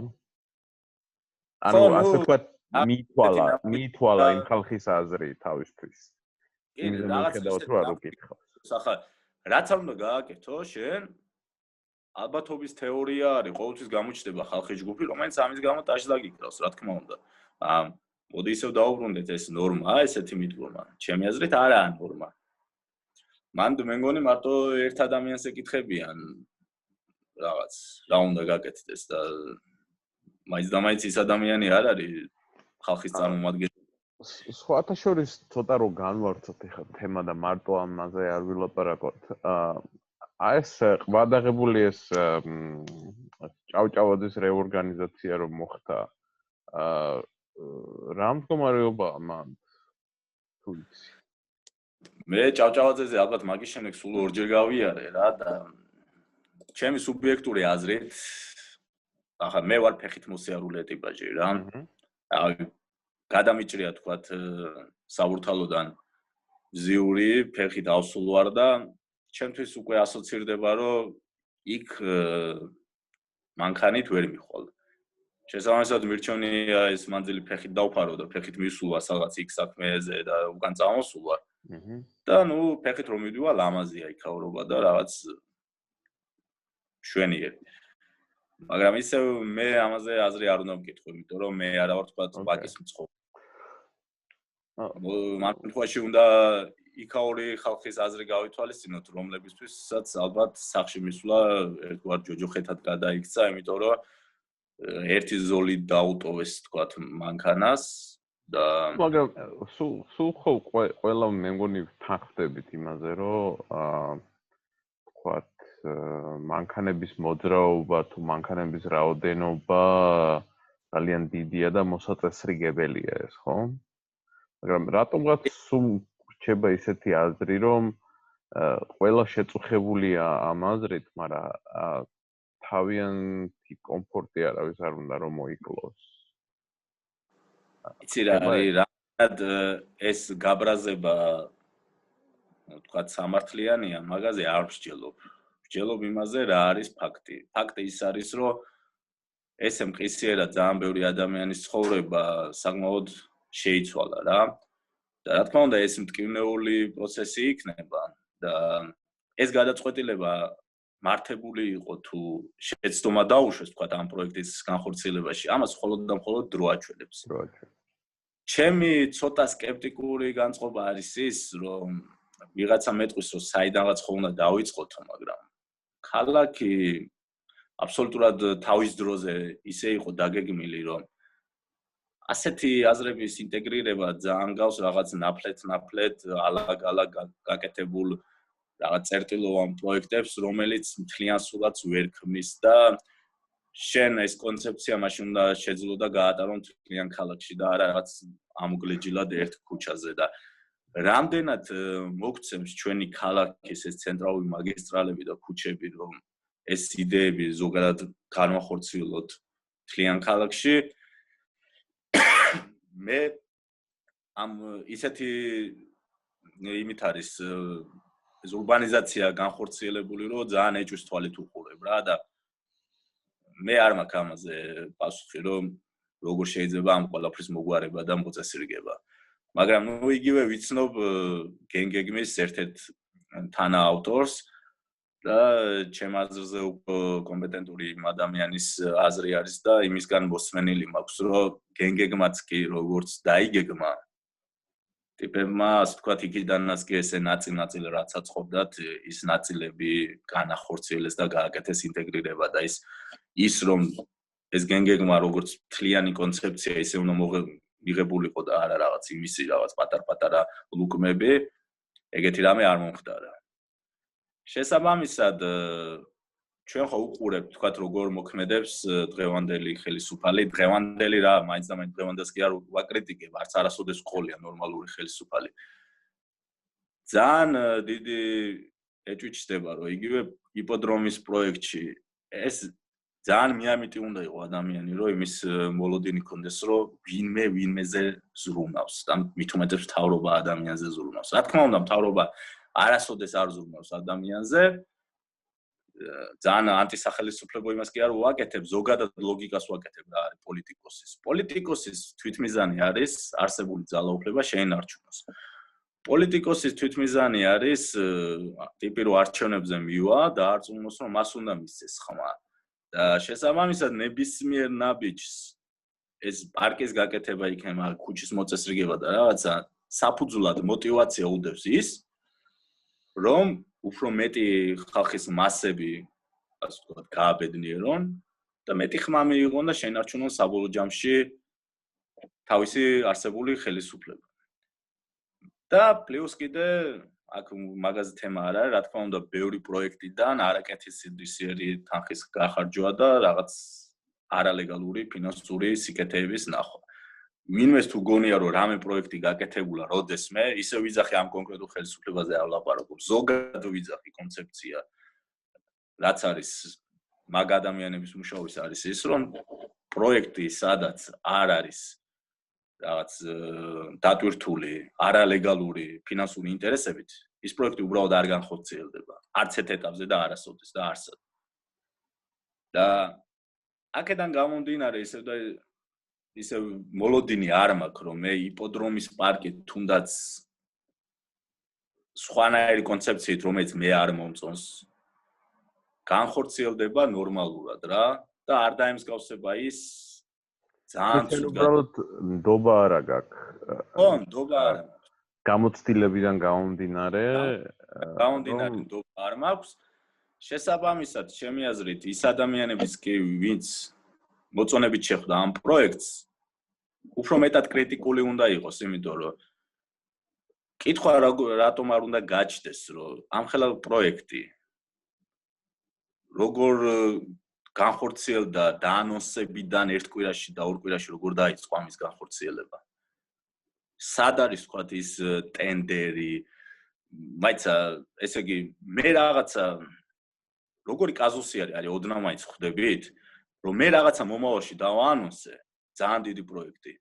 ანუ ასე თქვა მითვალა იმ ხალხის აზრი თავისთვის. კი, რაღაცა რო არ უკითხავს. ახლა რაც არ უნდა გააკეთო შენ ალბათობის თეორია არის, ყოველთვის გამოჩნდება ხალხის ჯგუფი, რომელიც ამის გამო ტაშს დაგიკრავს, რა თქმა უნდა. მოდი ისევ დაუბრუნდეთ ეს ნორმაა, ესეთი მიდგომა. ჩემი აზრით არაა ნორმა. მან მე მგონი მარტო ერთ ადამიანს ეკითხებიან რაღაც რა უნდა გაკეთდეს და მაინც და მაინც ის ადამიანი არ არის ხალხის წარმომადგენელი. სხვათა შორის ცოტა რო განვარცოთ ეხლა თემა და მარტო ამაზე არ ვილაპარაკოთ. ეს ყბადაღებული ეს ჭავჭავაძის რეორგანიზაცია რომ მოხდა რა მდგომარეობაა მან თუ იცი? მე ჭავჭავაძეზე ალბათ მაგის შემდეგ სულ 2-ჯერ გავიარე რა და ჩემი სუბიექტური აზრით ახლა მე ვარ ფეხით მოსიარულე ტიპაჟი რა. გადამიჭრია თქვათ საბურთალოდან ზიური ფეხით ავსულ ვარ და ჩემთვის უკვე ასოცირდება რომ იქ მანქანით ვერ მიხვალ. შესაბამისად მირჩევნია ეს მანძილი ფეხით დავფარო და ფეხით მისულვა სადღაც იქ საქმეზე და უკან წამოსულვა. და ნუ ფეხით რომ მიდივა ლამაზია იქაურობა და რაღაც შვენიერი. მაგრამ ისე მე ამაზე აზრი არ უნდა მკითხო, იმიტომ რომ მე არა ვარ თქვა ბაკის მცხოვრები. მან შემთხვევაში უნდა იქაური ხალხის აზრი გავითვალისწინოთ, რომლებისთვისაც ალბათ სახში მისვლა ერთგვარ ჯოჯოხეთად გადაიქცა, იმიტომ რომ ერთი ზოლით დაუტოვეს თქვათ მანქანას და მაგრამ სულ ხო ყველა მე მგონი თანხმდებით იმაზე, რომ თქვათ მანქანების მოძრაობა თუ მანქანების რაოდენობა ძალიან დიდია და მოსაწესრიგებელია ეს, ხო? მაგრამ რატომღაც სულ რჩება ისეთი აზრი, რომ ყველა შეწუხებულია ამ აზრით, მაგრამ თავიანთი კომფორტი არავის არ უნდა რომ მოიკლოს. იცი რა არის, რადგან ეს გაბრაზება თქვათ სამართლიანია, მაგაზე არ ვსჯელობ. ვსჯელობ იმაზე, რა არის ფაქტი. ფაქტი ის არის, რომ ესე მყისიერად ძალიან ბევრი ადამიანის ცხოვრება საკმაოდ შეიცვალა რა. და რა თქმა უნდა, ეს მტკივნეული პროცესი იქნება და ეს გადაწყვეტილება მართებული იყო თუ შეცდომა დაუშვეს თქვათ ამ პროექტის განხორციელებაში, ამას მხოლოდ და მხოლოდ დრო აჩვენებს. ჩემი ცოტა სკეპტიკური განწყობა არის ის, რომ ვიღაცა მეტყვის, რომ საიდანაც ხო უნდა დავიწყოთო, მაგრამ ქალაქი აბსოლუტურად თავის დროზე ისე იყო დაგეგმილი, რომ ასეთი აზრების ინტეგრირება ძალიან გავს რაღაც ნაფლეთ ალაგ-ალაგ გაკეთებულ რაღაც წერტილოვან პროექტებს, რომელიც მთლიან სურათს ვერ ქმნის და შენ ეს კონცეფცია მაშინ უნდა შეძლო და გაატარო მთლიან ქალაქში და არა რაღაც ამოგლეჯილად ერთ ქუჩაზე და რამდენად მოგცემს ჩვენი ქალაქის ეს ცენტრალური მაგისტრალები და ქუჩები, რომ ეს იდეები ზოგადად განვახორციელოთ მთლიან ქალაქში. მე ამ ისეთი იმით არის ეს урბანიზაცია განხორციელებული, რომ ძალიან ეჭვის თვალით უყურებ რა და მე არ მაქვს ამაზე პასუხი, რომ როგორ შეიძლება ამ ყველაფრის მოგვარება და მოწესრიგება. მაგრამ ნუ იგივე ვიცნობ გენგეგმის ერთ-ერთ თანაავტორს და ჩემ აზრზე კომპეტენტური ადამიანის აზრი არის და იმისგან მოსმენილი მაქვს, რომ გენგეგმაც კი როგორც დაიგეგმა ტიპებმა, ასე ვთქვათ, იქიდანაც კი ესე ნაწილ-ნაწილ რაც აწყობდათ, ის ნაწილები განახორციელეს და გააკეთეს ინტეგრირება და ის რომ ეს გენგეგმა როგორც მთლიანი კონცეფცია ისე უნდა მიღებულიყო და არა რაღაც იმისი რაღაც პატარ-პატარა ლუკმები, ეგეთი რამე არ მომხდარა. შესაბამისად, ჩვენ ხო უყურებთ, თქვათ, როგორ მოქმედებს დღევანდელი ხელისუფალი, დღევანდელი რა, მაინც და მაინც დღევანდელს კი არ ვაკრიტიკებ, არც არასოდეს ყოლია ნორმალური ხელისუფალი. ძალიან დიდი ეჭვი ჩნდება, რომ იგივე იპოდრომის პროექტში ეს ძალიან მიამიტი უნდა იყო ადამიანი, რომ იმის მოლოდინი კონდეს, რომ ვინმეზე ზრუნავს და მით უმეტეს მთავრობა ადამიანზე ზრუნავს. რა თქმა უნდა, მთავრობა არასოდეს არ ზრუნავს ადამიანზე. ძალიან ანტისახელისუფლებო იმას კი არ ვაკეთებ, ზოგადად ლოგიკას ვაკეთებ რა არის პოლიტიკოსის. პოლიტიკოსის თვითმიზანი არის არსებული ძალაუფლება შეენარჩუნოს. პოლიტიკოსის თვითმიზანი არის ტიპი რომ არჩევნებზე მივა და არწმუნოს რომ მას უნდა მისცეს ხმა. და შესაბამისად ნებისმიერ ნაბიჯს ეს პარკის გაკეთება იქნება, ქუჩის მოწესრიგება და რაღაცა საფუძვლად мотиваცია უდევს ის, რომ უფრო მეტი ხალხის მასები, ასე ვთქვათ, გააბედნიერონ და მეტი ხმა მიიღონ და შეინარჩუნონ საბოლოო ჯამში თავისი არსებული ხელისუფლება. და პლუს კიდე აქ მაგაზე თემა არ არის, რა თქმა უნდა, ბევრი პროექტიდან არაკეთილსინდისიერი თანხის გახარჯვა და რაღაც არალეგალური ფინანსური სიკეთეების ნახვა. ვინმეს თუ გონია რომ რამე პროექტი გაკეთებულა როდესმე, ისე ვიძახი ამ კონკრეტულ ხელისუფლებაზე არ ვლაპარაკობ. ზოგადად ვიძახი კონცეფცია, რაც არის მაგ ადამიანების მუშაობის არის ის, რომ პროექტი სადაც არ არის რაღაც დატვირთული არალეგალური ფინანსური ინტერესებით, ის პროექტი უბრალოდ არ განხორციელდება. არც ერთ ეტაპზე და არასოდეს და არსად. და აქედან გამომდინარე ისე მოლოდინი არ მაქვს, რომ მე იპოდრომის პარკი თუნდაც სხვანაირი კონცეფციით, რომელიც მე არ მომწონს, განხორციელდება ნორმალურად რა. და არ დაემსგავსება ის ძალიან ცუდ უბრალოდ ნდობა არა გაქვს. ხო, ნდობა არა. გამოცდილებიდან გამომდინარე ნდობა არ მაქვს. შესაბამისად, ჩემი აზრით, ის ადამიანებიც კი, ვინც მოწონებით შეხვდა ამ პროექტს, უფრო მეტად კრიტიკული უნდა იყოს, იმიტომ რომ კითხვა რატომ არ უნდა გაჩნდეს, რომ ამხელა პროექტი როგორ განხორციელდა დაანონსებიდან ერთ კვირაში და ორ კვირაში როგორ დაიწყო ამის განხორციელება. სად არის თქვა ის ტენდერი, მაიცა, ესე იგი, მე რაღაცა როგორი კაზუსი არის ოდნავ მაინც ხვდებით, რომ მე რაღაცა მომავალში დავაანონსე, ძალიან დიდი პროექტი.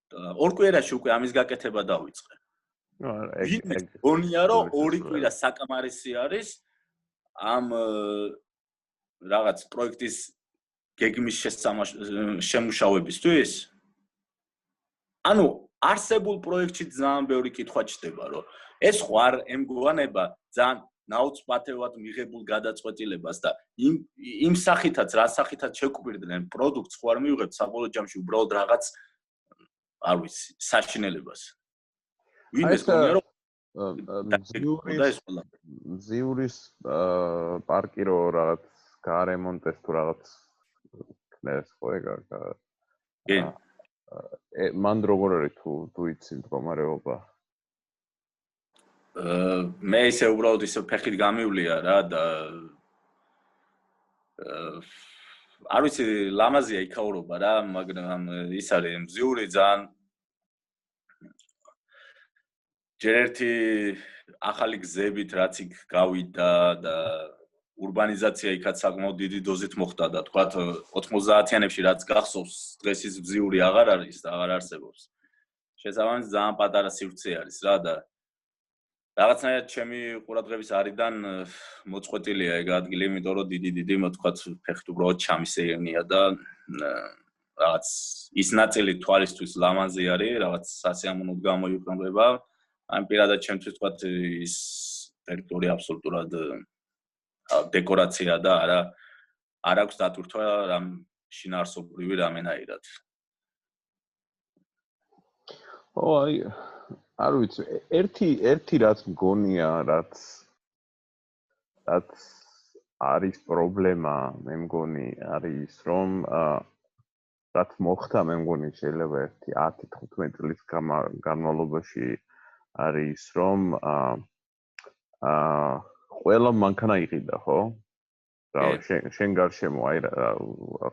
და ორ კვირაში უკვე ამის გაკეთება დავიწყე. გონია რომ ორი კვირა საკამარისი არის ამ რაღაც პროექტის გეგმის შემუშავებისთვის. ანუ არსებულ პროექტში ძალიან ბევრი კითხვა ჩდება, რომ ეს ხო არ ემგოვანება ძალიან ნაუცბათევად მიღებულ გადაწყვეტილებას და იმ სახითაც, რა სახითაც შეგკვირდნენ პროდუქტს ხო არ მივიღებთ საბოლოო ჯამში უბრალოდ რაღაც არ ვიცი, საშინელებას. ვინმეს გონია რომ ზიურის პარკი რო რაღაც გაარემონტეს თუ რაღაც ქნეს ხო ეგ კი მან როგორ არის თუ იცი მდგომარეობა მე ისე უბრალოდ ისე ფეხით გამივლია რა და არ ვიცი ლამაზია იქაურობა რა მაგრამ ის არის მზიური ძალიან ჯერ ერთი ახალი გზებით რაც იქ გავიდა და урбанизация იქაც საკმაოდ დიდი დოზით მოხდა და თქვათ 90-იანებში რაც გახსოვს დღეს ის მზიური აღარ არის და აღარ არსებობს. შესაბამისად ძალიან პატარა სივრცე არის რა და რაღაცნაირად ჩემი ყურადღების არიდან მოწყვეტილია ეგ ადგილი, იმიტომ რომ დიდი მოთქვათ ფეხით უბრალოდ ჩამისეირნია და რაღაც ის ნაწილი თვალისთვის ლამაზი არის, რაღაც სასიამოვნოდ გამოიყურება. ამ პირადად ჩემთვის თქვათ ის ტერიტორია აბსოლუტურად დეკორაცია და არ აქვს დატვირთვა რამ შინაარსობრივი რამენაირად. აი არ ვიცი, ერთი რაც მგონია, რაც არის პრობლემა, მე მგონი, არის რომ რაც მოხდა, მე მგონი შეიძლება 10-15 წლის განმავლობაში არის რომ ყველა მანქანა იყიდა, ხო? და შენ გარშემო აი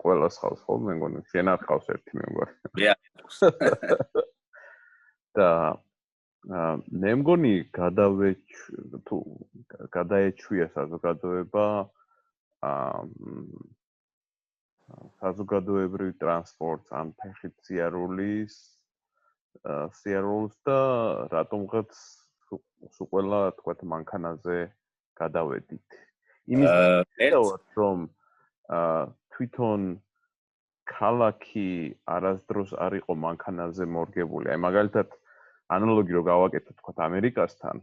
ყველას ხავს, ხო? მე მგონი, შენ არ ხავს ერთი მე მგონი. და მე მგონი გადაეჩვია საზოგადოება საზოგადოებრივ ტრანსპორტს ან ფეხით სიარულს და რატომღაც სულ ყველა თქვათ მანქანაზე გადავედით. იმის რომ თვითონ ქალაქი არასდროს არ იყო მანქანაზე მორგებული. აი მაგალითად ანალოგი რო გავაკეთოთ თქვათ ამერიკასთან,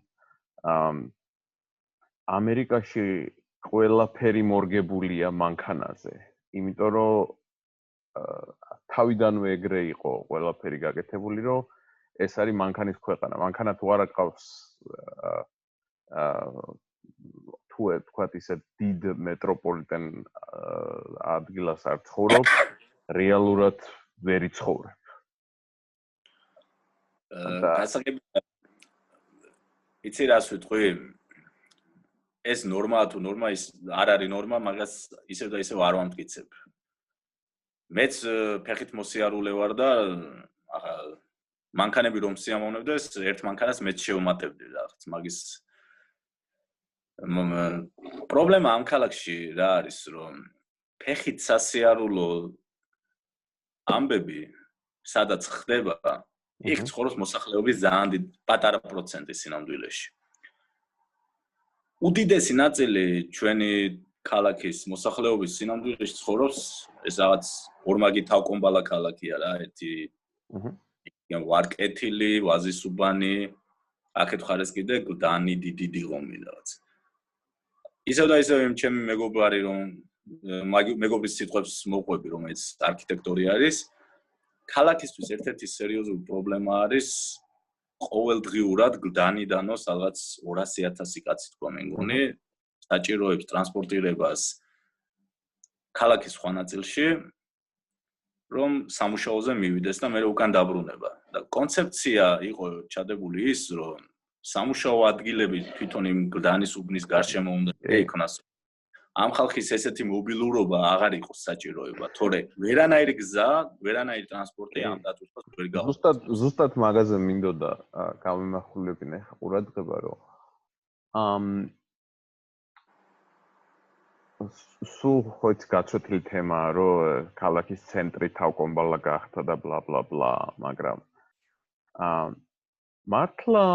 ამერიკაში ყველაფერი მორგებულია მანქანაზე. იმიტომ რომ თავიდანვე ეგრე იყო ყველაფერი გაკეთებული, რომ ეს არის მანქანის ქვეყანა. მანქანა თუ არ აყავს თუ თქვათ ისე დიდ მეტროპოლიტენ ადგილას არ ცხოვრობ, რეალურად ვერ იცხოვრებ. იცი რას ვიტყვი? ეს ნორმაა თუ ნორმა ის არ არის ნორმა, მაგას ისევ და ისევ არ ვამტკიცებ. მეც ფეხით მოსიარულე ვარ და მანქანები რომ სიამოვნებდეს, ერთ მანქანას მეც შევმატებდი რაღაც მაგის პრობლემა ამ ქალაქში რა არის, რომ ფეხით სასიარულო ამბები სადაც ხდება, იქ ცხოვრობს მოსახლეობის ძალიან დიდი პატარა პროცენტი სინამდვილეში. უდიდესი ნაწილი ჩვენი ქალაქის მოსახლეობის სინამდვილეში ცხოვრობს ეს რაღაც ორმაგი თავკომბალა ქალაქია რა, ერთი ვარკეთილი, ვაზისუბანი, აქეთ ხარეს კიდე გლდანი დიდი ღომი რაღაც. ისევ და ისევ იმ ჩემი მეგობარი რომ მეგობრის სიტყვებს მოვყვები, რომელიც არქიტექტორი არის. ქალაქისთვის ერთ-ერთი სერიოზული პრობლემა არის ყოველდღიურად გლდანიდანოს რაღაც 200,000 კაცი თქვა მე მგონი, საჭიროებს ტრანსპორტირებას ქალაქის სხვა ნაწილში, რომ სამუშაოზე მივიდეს და მე უკან დაბრუნება. და კონცეფცია იყო ჩადებული ის, რომ სამუშაო ადგილები თვითონ იმ გლდანის უბნის გარშემო უნდა იქნას. ამ ხალხის ესეთი მობილურობა აღარ იყოს საჭიროება, თორე ვერანაირი გზა, ვერანაირი ტრანსპორტი ამ დატვირთვას ვერ გაუძლებს. ზუსტად მაგაზე მინდოდა გავიმახვილებინე ყურადღება, რომ სულ ხოც გაცვეთილი თემაა, რომ ქალაქის ცენტრი თავკომბალა გახდა და ბლა ბლა ბლა, მაგრამ მართლა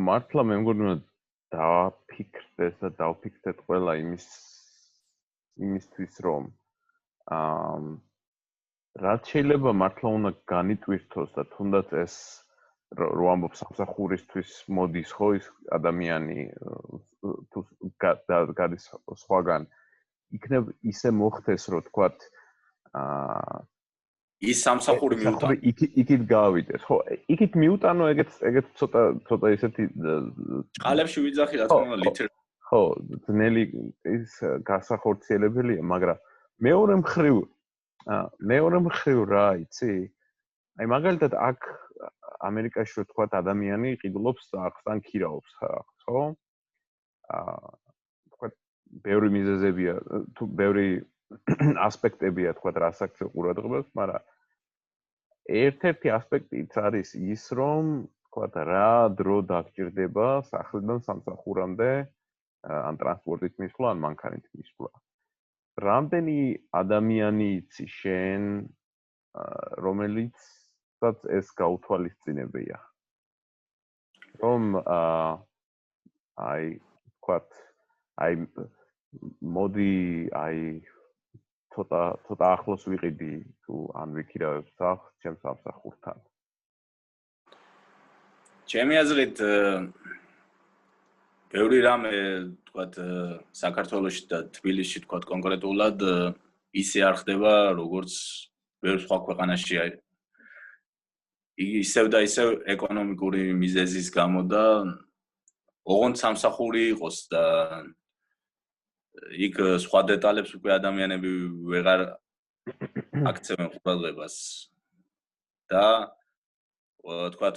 მართლა მე მგონი დავფიქრდეს და დავფიქრდეთ ყველა იმისთვის რომ რაც შეიძლება მართლა უნდა განიტვირთოს და თუნდაც ეს რო ამბობ სამსახურისთვის მოდის ხო ის ადამიანი თუ გადის სხვაგან იქნებ ისე მოხდეს რომ თქვათ ის სამსახური მიუტანო იქით გავიდეს ხო იქით მიუტანო ეგეც ცოტა ისეთი ყალებში ვიძახი რა თქმა უნდა ლიტერ ხო ძნელი ის გასახორციელებელია მაგრამ მეორე მხრივ რა იცი აი მაგალითად აქ ამერიკაში რო თქვათ ადამიანი ყიდულობს სახს ან ქირაობს სახს ხო თქვათ ბევრი მიზეზებია თუ ბევრი ასპექტებია თქვათ რას აქცევ ყურადღებას მაგრამ ერთ-ერთი ასპექტიც არის ის რომ თქვათ რა დრო დაგჭირდება სახლიდან სამსახურამდე ან ტრანსპორტით მისვლა ან მანქანით მისვლა რამდენი ადამიანი იცი შენ რომელიც ეს გაუთვალისწინებია რომ აი თქვათ აი მოდი აი ცოტა ახლოს ვიყიდი თუ ან ვიქირავებ სახს ჩემს სამსახურთან ჩემი აზრით ბევრი რამე თქვათ საქართველოში და თბილისში თქვათ კონკრეტულად ისე არ ხდება როგორც ბევრ სხვა ქვეყანაში ისევ და ისევ ეკონომიკური მიზეზის გამო და ოღონდ სამსახური იყოს და იქ სხვა დეტალებს უკვე ადამიანები ვეღარ აქცევენ ყურადღებას და თქვათ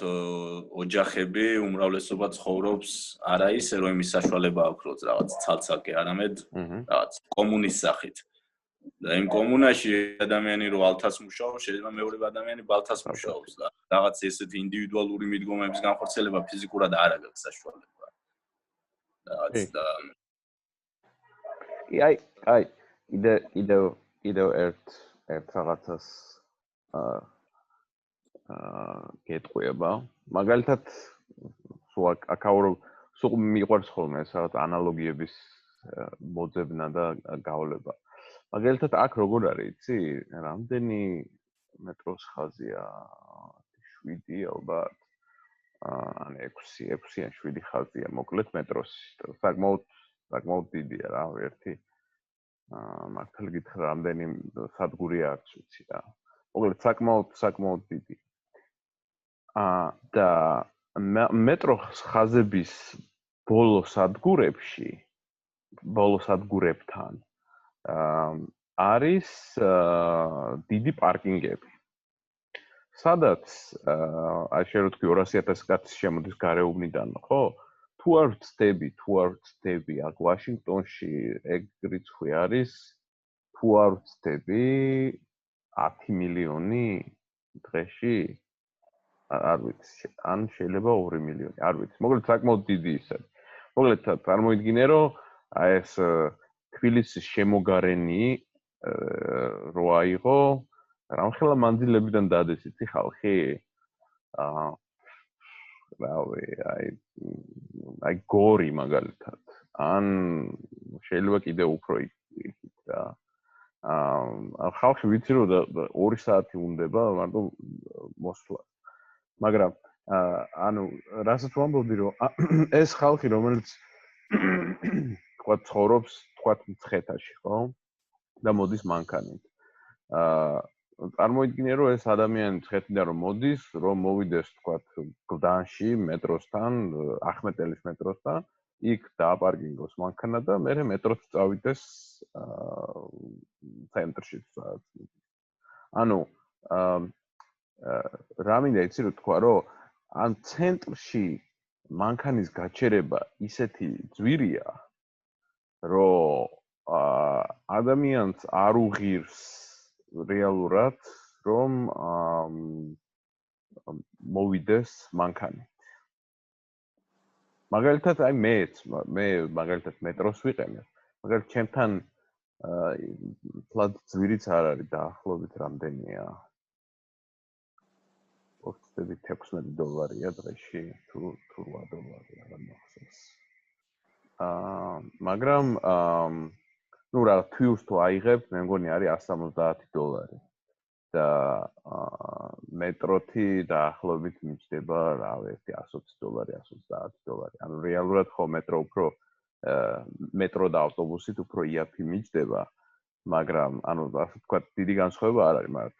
ოჯახები უმრავლესობა ცხოვრობს არა ისე რომ იმის საშუალება აქვს რომ რაღაც ცალ-ცალკე არამედ რაღაც კომუნის სახით და იმ კომუნაში ადამიანი რო ალთას მუშაობს, შეიძლება მეორე ადამიანი ბალთას მუშაობს და რაღაც ესეთი ინდივიდუალური მიდგომების განხორციელება ფიზიკურად არ აქვს საშუალება. რაღაც და აი კიდევ ერთ რაღაცას გეტყვება. მაგალითად სულ აქაურო სულ მიყვარს ხოლმე ეს რაღაც ანალოგიების მოძებნა და გავლება. მაგალითად აქ როგორ არის, იცი? რამდენი მეტროს ხაზია? 7 ალბათ. ან 6 ან 7 ხაზია, მოკლედ მეტროსი. საკმაოდ დიდია რა, ერთი. მართალი გითხრა, რამდენი სადგურია აქვს, ვიცი რა. მოკლედ საკმაოდ დიდი. და მეტროს ხაზების ბოლო სადგურებთან არის დიდი პარკინგები. სადაც აი შენ რო თქვი 200,000 კაცი შემოდის გარეუბნიდან, ხო? თუ არ ვწდები, აქ ვაშინგტონში ეგ რიცხვი არის, თუ არ ვწდები 10 მილიონი დღეში არ ვიცი, ან შეიძლება 2 მილიონი, არ ვიცი. მოკლედ საკმაოდ დიდი ისე. მოკლედ წარმოიდგინე, რომ აი ეს თბილისის შემოგარენი რო აიღო, რამხელა მანძილებიდან დადეს იცი ხალხი? რავი, აი გორი მაგალითად. ან შეიძლება კიდე უფრო იქით რა. ხალხი ვიცი რომ 2 საათი უნდება მარტო მოსვლა. მაგრამ ანუ რასაც ვამბობდი რომ ეს ხალხი რომელიც თქვა ცხოვრობს თქვა მცხეთაში, ხო? და მოდის მანქანით. წარმოიდგინე რომ ეს ადამიანი მცხეთიდან რომ მოდის, რომ მოვიდეს თქვა გლდანში მეტროსთან, ახმეტელის მეტროსთან, იქ დააპარკინგოს მანქანა და მერე მეტროც წავიდეს ცენტრში. ანუ რა მინდა იცი რომ თქვა რომ ან ცენტრში მანქანის გაჩერება ისეთი ძვირია რომ ადამიანს არ უღირს რეალურად რომ მოვიდეს მანქანით. მაგალითად აი მე მაგალითად მეტროს ვიყენებ, მაგრამ ჩემთან ფლად ძვირიც არ არის დაახლოებით რამდენია? $16 დღეში თუ $8 არ მახსოვს. მაგრამ ну რა თვიურს თუ აიღებ, მე მგონი არის $170 და მეტროთი დაახლოებით მიჩდება რავი $120, $130. ანუ რეალურად ხო მეტრო და ავტობუსით უფრო იაფი მიჩდება, მაგრამ ანუ ასე ვთქვათ, დიდი განსხვავება არ არის, მაგრამ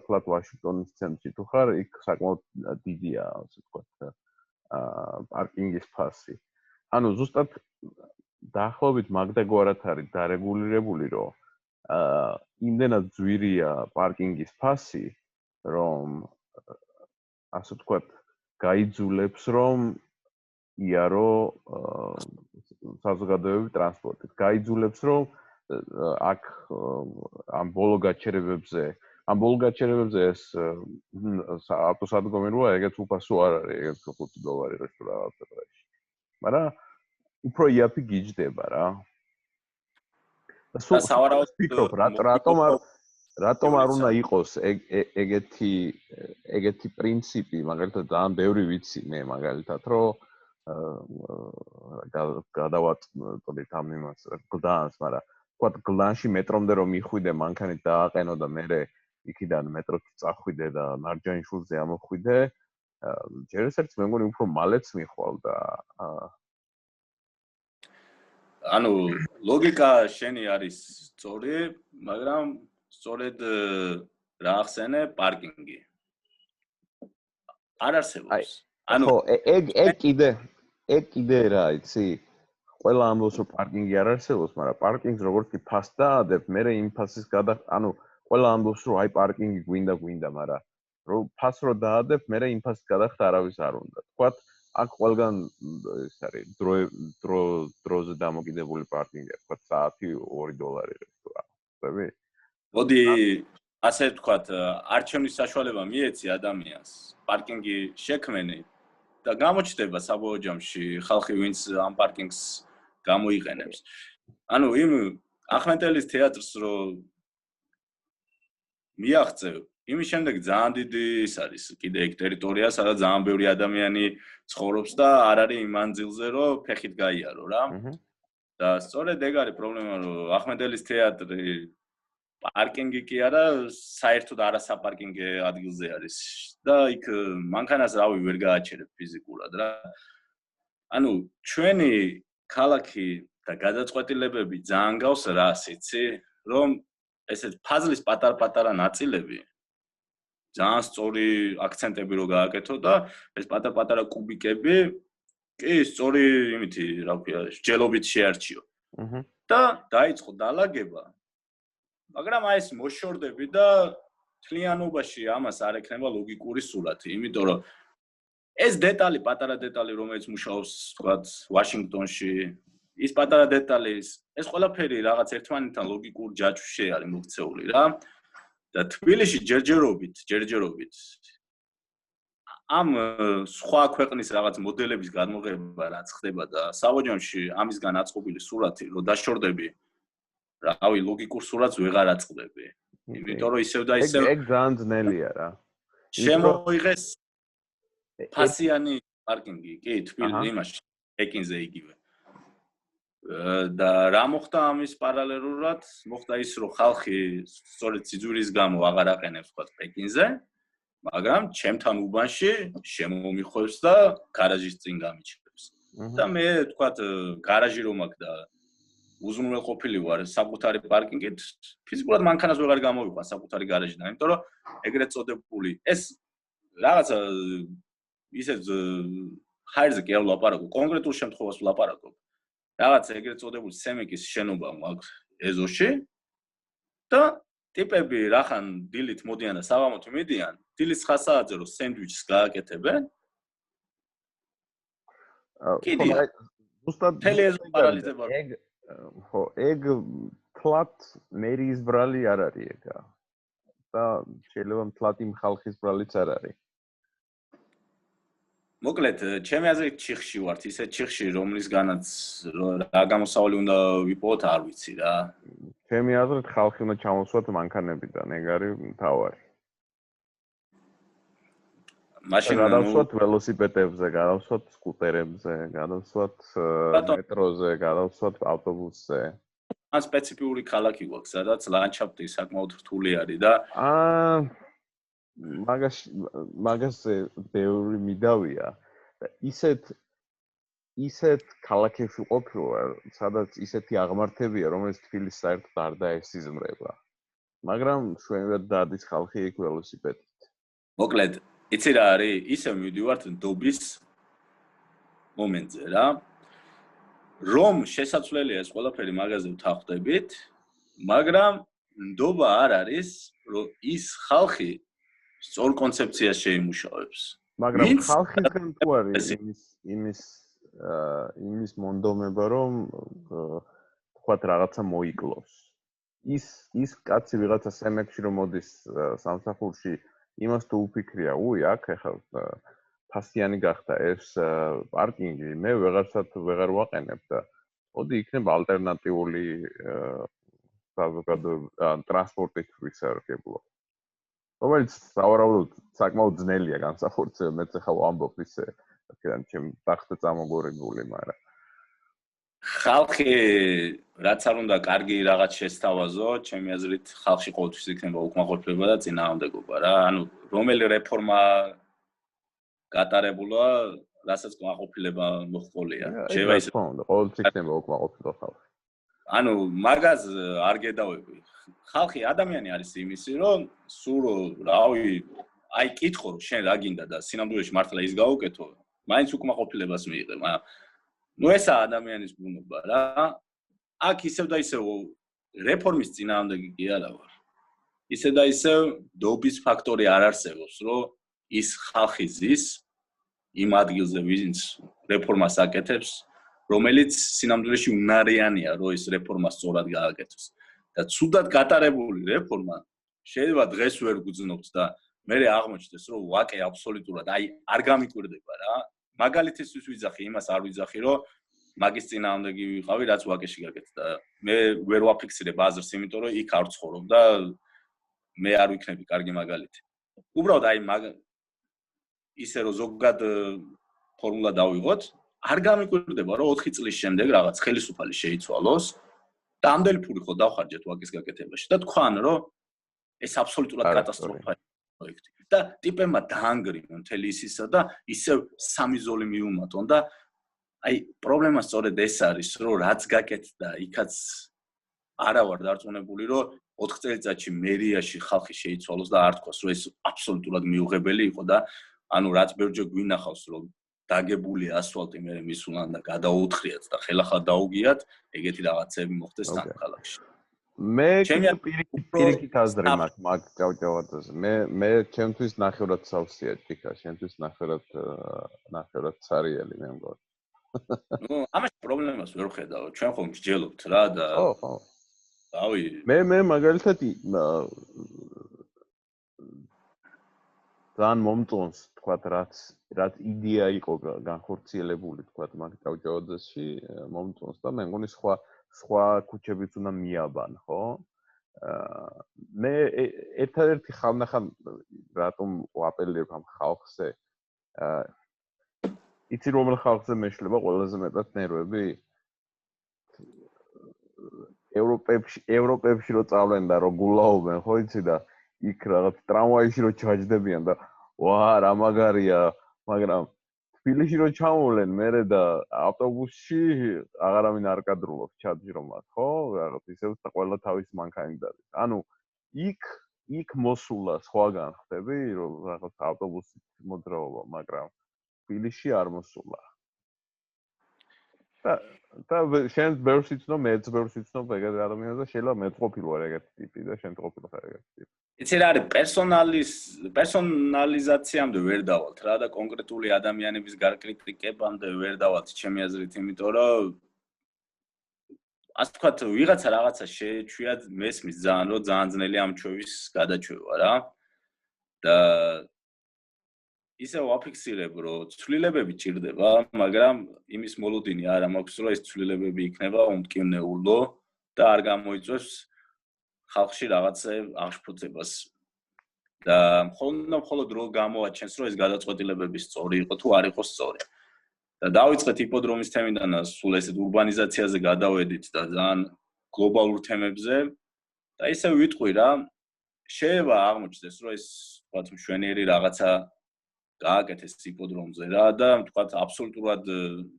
ფლატ ვაშინგტონის ცენტრში თუ ხარ, იქ საკმაოდ დიდია, ასე ვთქვათ, პარკინგის ფასი. ანუ ზუსტად დაახლოებით მაგდაგვარად არის დარეგულირებული, რომ იმდენად ძვირია პარკინგის ფასი, რომ ასე ვთქვათ, გაიძულებს, რომ იარო საზოგადოებრივი ტრანსპორტით. გაიძულებს, რომ აქ ამ ბოლო გაჩერებებზე ეს ავტოსადგომი როა, ეგეც უფასო არ არის, ეგეც $5 რო რაღაცა დღეში. მაგრამ უფრო იაფი გიჯდება რა. და ვფიქრობ, რატომ არ უნდა იყოს ეგეთი პრინციპი, მაგალითად ძალიან ბევრი ვიცი მე მაგალითად, რომ გადავაწყვეტ ამ იმას გლდანს, მაგრამ თქვა გლდანში მეტრომდე რომ მიხვიდე მანქანით დააყენო და მერე იქიდან მეტროთი წახვიდე და მარჯანიშვილზე ამოხვიდე, ჯერ ერთ მე მგონი უფრო მალეც მიხვალ და ანუ ლოგიკა შენი არის სწორი, მაგრამ სწორედ რა ახსენე პარკინგი. არ არსებობს. ანუ ეგ კიდე რა იცი? ყველა ამბობს რომ პარკინგი არ არსებობს, მაგრამ პარკინგს როგორც კი ფას დაადებ, მერე იმ ფასის ანუ ყველა ამბობს რომ აი პარკინგი გვინდა, მაგრამ რომ ფას რო დაადებ, მერე იმ ფასის გადახდა არავის არ უნდა. თქვათ აქ ყველგან ეს არის დროზე დამოკიდებული პარკინგია, თქვათ საათი $2 თუ რა. ხსები? მოდი ასე ვთქვათ, არჩევნის საშუალება მიეცი ადამიანს პარკინგი შექმენი და გამოჩნდება საბოლოო ჯამში ხალხი, ვინც ამ პარკინგს გამოიყენებს. ანუ იმ ახმეტელის თეატრს რო მიაღწევ, იმის შემდეგ ძალიან დიდი ის არის კიდე ეგ ტერიტორია, სადაც ძალიან ბევრი ადამიანი ცხოვრობს და არ არის იმ მანძილზე, რომ ფეხით გაიარო რა. და სწორედ ეგ არის პრობლემა, რომ ახმეტელის თეატრი პარკინგი კი არა, საერთოდ არასაპარკინგო ადგილზე არის და იქ მანქანას რავი ვერ გააჩერებ ფიზიკურად რა. ანუ ჩვენი ქალაქი და გადაწყვეტილებები ძალიან გავს რას იცი, რომ ესეთ ფაზლის პატარ-პატარა ნაწილები ძალიან სწორი აქცენტები რო გააკეთო და ეს პატარ-პატარა კუბიკები კი სწორი იმითი რა ვქია, სჯელობით შეარჩიო. და დაიწყო დალაგება. მაგრამ აი ეს მოშორდები და თლიანობაში ამას არ ექნება ლოგიკური სურათი, იმიტომ რომ ეს დეტალი, პატარა დეტალი, რომელიც მუშაობს, თქვათ, ვაშინგტონში, ის პატარა დეტალი, ეს ყველაფერი რაღაც ერთმანეთთან ლოგიკურ ჯაჭვში არის მოქცეული რა. და თბილისში ჯერჯერობით ამ სხვა ქვეყნის რაღაც მოდელების გადმოღება რაც ხდება და საბოჯამში ამისგან აწყობილი სურათი, რომ დაშორდები, რავი, ლოგიკურ სურათს ვეღარ აწყდები. იმიტომ რომ ისევ და ისევ ეგ ძალიან ძნელია რა. შემოიღეს ფასიანი პარკინგი, კი, თბილისში, იმაში, პეკინზე იგივე. და რა მოხდა ამის პარალელურად? მოხდა ის, რომ ხალხი სწორედ სიძვირის გამო აღარ აყენებს თქვა პეკინზე, მაგრამ ჩემთან უბანში შემომიხვევს და გარაჟის წინ გამიჩნევს. და მე თქვა გარაჟი რომ აქვს და უზრუნველყოფილი ვარ საკუთარი პარკინგით, ფიზიკურად მანქანას ვეღარ გამოვიყვან საკუთარი გარაჟიდან, იმიტომ რომ ეგრეთ წოდებული ეს რაღაცა ისე ჰაერზე კი არ ვლაპარაკობ, კონკრეტულ შემთხვევას ვლაპარაკობ. რაღაც ეგრეთ წოდებული სემიკის შენობა მაქვს ეზოში და ტიპები რახან დილით მოდიან და საღამოთი მიდიან, დილის 9 საათზე რომ სენდვიჩს გააკეთებენ. კიდე ზუსტად პარალიზება. ეგ თლათ მერიის ბრალი არ არის ეგა. და შეიძლება თლათ იმ ხალხის ბრალიც არ არის. მოკლედ, ჩემი აზრით ჩიხში ვართ, ისე ჩიხში, რომლისგანაც რა გამოსავალი უნდა ვიპოვოთ, არ ვიცი რა. ჩემი აზრით ხალხი უნდა ჩამოსვათ მანქანებიდან, ეგ არის მთავარი. მაშინ გადავსვათ ველოსიპედებზე, გადავსვათ სკუტერებზე, გადავსვათ მეტროზე, გადავსვათ ავტობუსზე. ან სპეციფიური ქალაქი გვაქვს, სადაც ლანდშაფტი საკმაოდ რთული არის და მაგაზე ბევრი მიდავია და ისეთ ქალაქებში ყოფილა, სადაც ისეთი აღმართებია, რომელიც თბილისს საერთოდ არ დაესიზმრება. მაგრამ შვენივრად დადის ხალხი იქ ველოსიპედით. მოკლედ, იცი რა არის? ისე მივდივართ ნდობის მომენტზე რა. რომ შესაძლებელია ეს ყველაფერი მაღაზიაზე ვთანხმდებით, მაგრამ ნდობა არ არის, რომ ის ხალხი სწორ კონცეფციას შეიმუშავებს. მაგრამ ხალხისგან თუ არის იმის მონდომება, რომ თქვათ რაღაცა მოიკლოს. ის კაცი ვიღაცა სემექში რომ მოდის სამსახურში, იმას თუ უფიქრია, აქ ახლა ფასიანი გახდა ეს პარკინგი, მე ვეღარ ვაყენებ და მოდი იქნება ალტერნატიული საზოგადო ტრანსპორტით ვისარგებლო. რომელიც სავარაუდოდ საკმაოდ ძნელია განსახორცება, მეც ახლა ვამბობ ისე, რადგან ჩემ ტახტზე წამოგორებული, მაგრამ ხალხი რაც არ უნდა კარგი რაღაც შესთავაზო, ჩემი აზრით ხალხში ყოველთვის იქნება უკმაყოფილება და წინააღმდეგობა რა. ანუ რომელი რეფორმა გატარებულა, რასაც კმაყოფილება მოჰყოლია. შეიძლება ისე ყოველთვის იქნება უკმაყოფილება ხალხი. ანუ მაგას არ გედავები. ხალხი ადამიანი არის იმისი, რომ სულ რავი, აი კითხო რომ შენ რა გინდა და სინამდვილეში მართლა ის გაუკეთო, მაინც უკმაყოფილებას მიიღე, მაგრამ ნუ ესაა ადამიანის ბუნება რა. აქ ისევ და ისევ რეფორმის წინააღმდეგი კი არა ვარ. ისე და ისევ დობის ფაქტორი არ არსებობს, რომ ის ხალხი ზის იმ ადგილზე, ვინც რეფორმას აკეთებს, რომელიც სინამდვილეში უნარიანია, რომ ის რეფორმა სწორად გააკეთოს. და ცუდად გატარებული რეფორმა შეიძლება დღეს ვერ გძნობთ და მე აღმოჩნდეს, რომ ვაკე აბსოლუტურად აი არ გამიკვირდება რა. მაგალითისთვის ვიძახი, იმას არ ვიძახი, რომ მაგის წინააღმდეგი ვიყავი, რაც ვაკეში გაკეთდა. მე ვერ ვაფიქსირებ აზრს, იმიტომ რომ იქ არ ვცხოვრობ და მე არ ვიქნები კარგი მაგალითი. უბრალოდ აი ისე რომ ზოგად ფორმულა დავიღოთ, არ გამიკვირდება, რომ 4 წლის შემდეგ რაღაც ხელისუფალი შეიცვალოს და ამდელი ფული ხო დავხარჯეთ ვაკის გაკეთებაში და თქვან, რომ ეს აბსოლუტურად კატასტროფაა პროექტი. და ტიპებმა დაანგრიონ მთელი ისისა და ისევ სამი ზოლი მიუმატონ და აი პრობლემა სწორედ ეს არის, რომ რაც გაკეთდა, იქაც არა ვარ დარწმუნებული, რომ 4 წელიწადში მერიაში ხალხი შეიცვალოს და არ თქვას, რომ ეს აბსოლუტურად მიუღებელი იყო და ანუ რაც ბევრჯერ გვინახავს, რომ დაგებული ასფალტი მე მისულან და გადაუთხრიათ და ხელახლა დაუგიათ, ეგეთი რაღაცები მოხდეს თან ქალაქში. მე პირიქით აზრი მაქვს მაგ ჭავჭავაძეზე. მე ჩემთვის ნახევრად სავსეა ჭიქა, ჩემთვის ნახევრად ცარიელი მე მგონი. ნუ ამაში პრობლემას ვერ ვხედავ. ჩვენ ხომ გჯელობთ რა და ხო. რავი. მე მაგალითად ძალიან მომწონს, თქვათ, რაც იდეა იყო განხორციელებული, თქვათ, მაგ ჭავჭავაძეში მომწონს და მე მგონი სხვა ქუჩებიც უნდა მიაბან, ხო? მე ერთადერთი ხალხთან რატომ ვაპელირებ ამ ხალხზე? იცი რომელ ხალხზე მეშლება ყველაზე მეტად ნერვები? ევროპებში რო წავლენ და რო გულაობენ, ხო იცი და იქ რაღაც ტრამვაიში რო ჩაჯდებიან და ვა რა მაგარია, მაგრამ თბილისში რო ჩამოვლენ მერე და ავტობუსში აღარავინ არ კადრულობს ჩაჯრომად, ხო? რაღაც ისევ ყველა თავის მანქანით დადის. ანუ იქ მოსულა სხვაგან ხდები, რომ რაღაც ავტობუსით მოძრაობა, მაგრამ თბილისში არ მოსულა. და შენ ბევრს იცნობ, მეც ბევრს იცნობ ეგეთ ადამიანებს და შეიძლება მეც ყოფილვარ ეგეთი ტიპი და შენ ყოფილვარ ეგეთი ტიპი. იცი რა არის პერსონალიზაციამდე ვერ დავალთ რა და კონკრეტული ადამიანების გარკრიტიკებამდე ვერ დავალთ ჩემი აზრით, იმიტომ რომ ასე ვთქვათ, ვიღაცა რაღაცა შეეჩვია, მესმის ძალიან, რომ ძალიან ძნელი ამ ჩვევის გადაჩვევა რა. და ისე ვაფიქსირებ, რომ ცვლილებები ჭირდება, მაგრამ იმის მოლოდინი არ მაქვს, რომ ეს ცვლილებები იქნება უმტკივნეულო და არ გამოიწვევს ხალხში რაღაცა აღშფოთებას. და მხოლოდ რო გამოაჩენს, რომ ეს გადაწყვეტილებები სწორი იყო თუ არ იყო სწორი. და დავიწყეთ იპოდრომის თემიდან და სულ ესეთ ურბანიზაციაზე გადავედით და ძალიან გლობალურ თემებზე და ისე ვიტყვი რა, შეიძლება აღმოჩნდეს, რომ ეს თქვათ მშვენიერი რაღაცა გააკეთეს იპოდრომზე რა და თქვათ აბსოლუტურად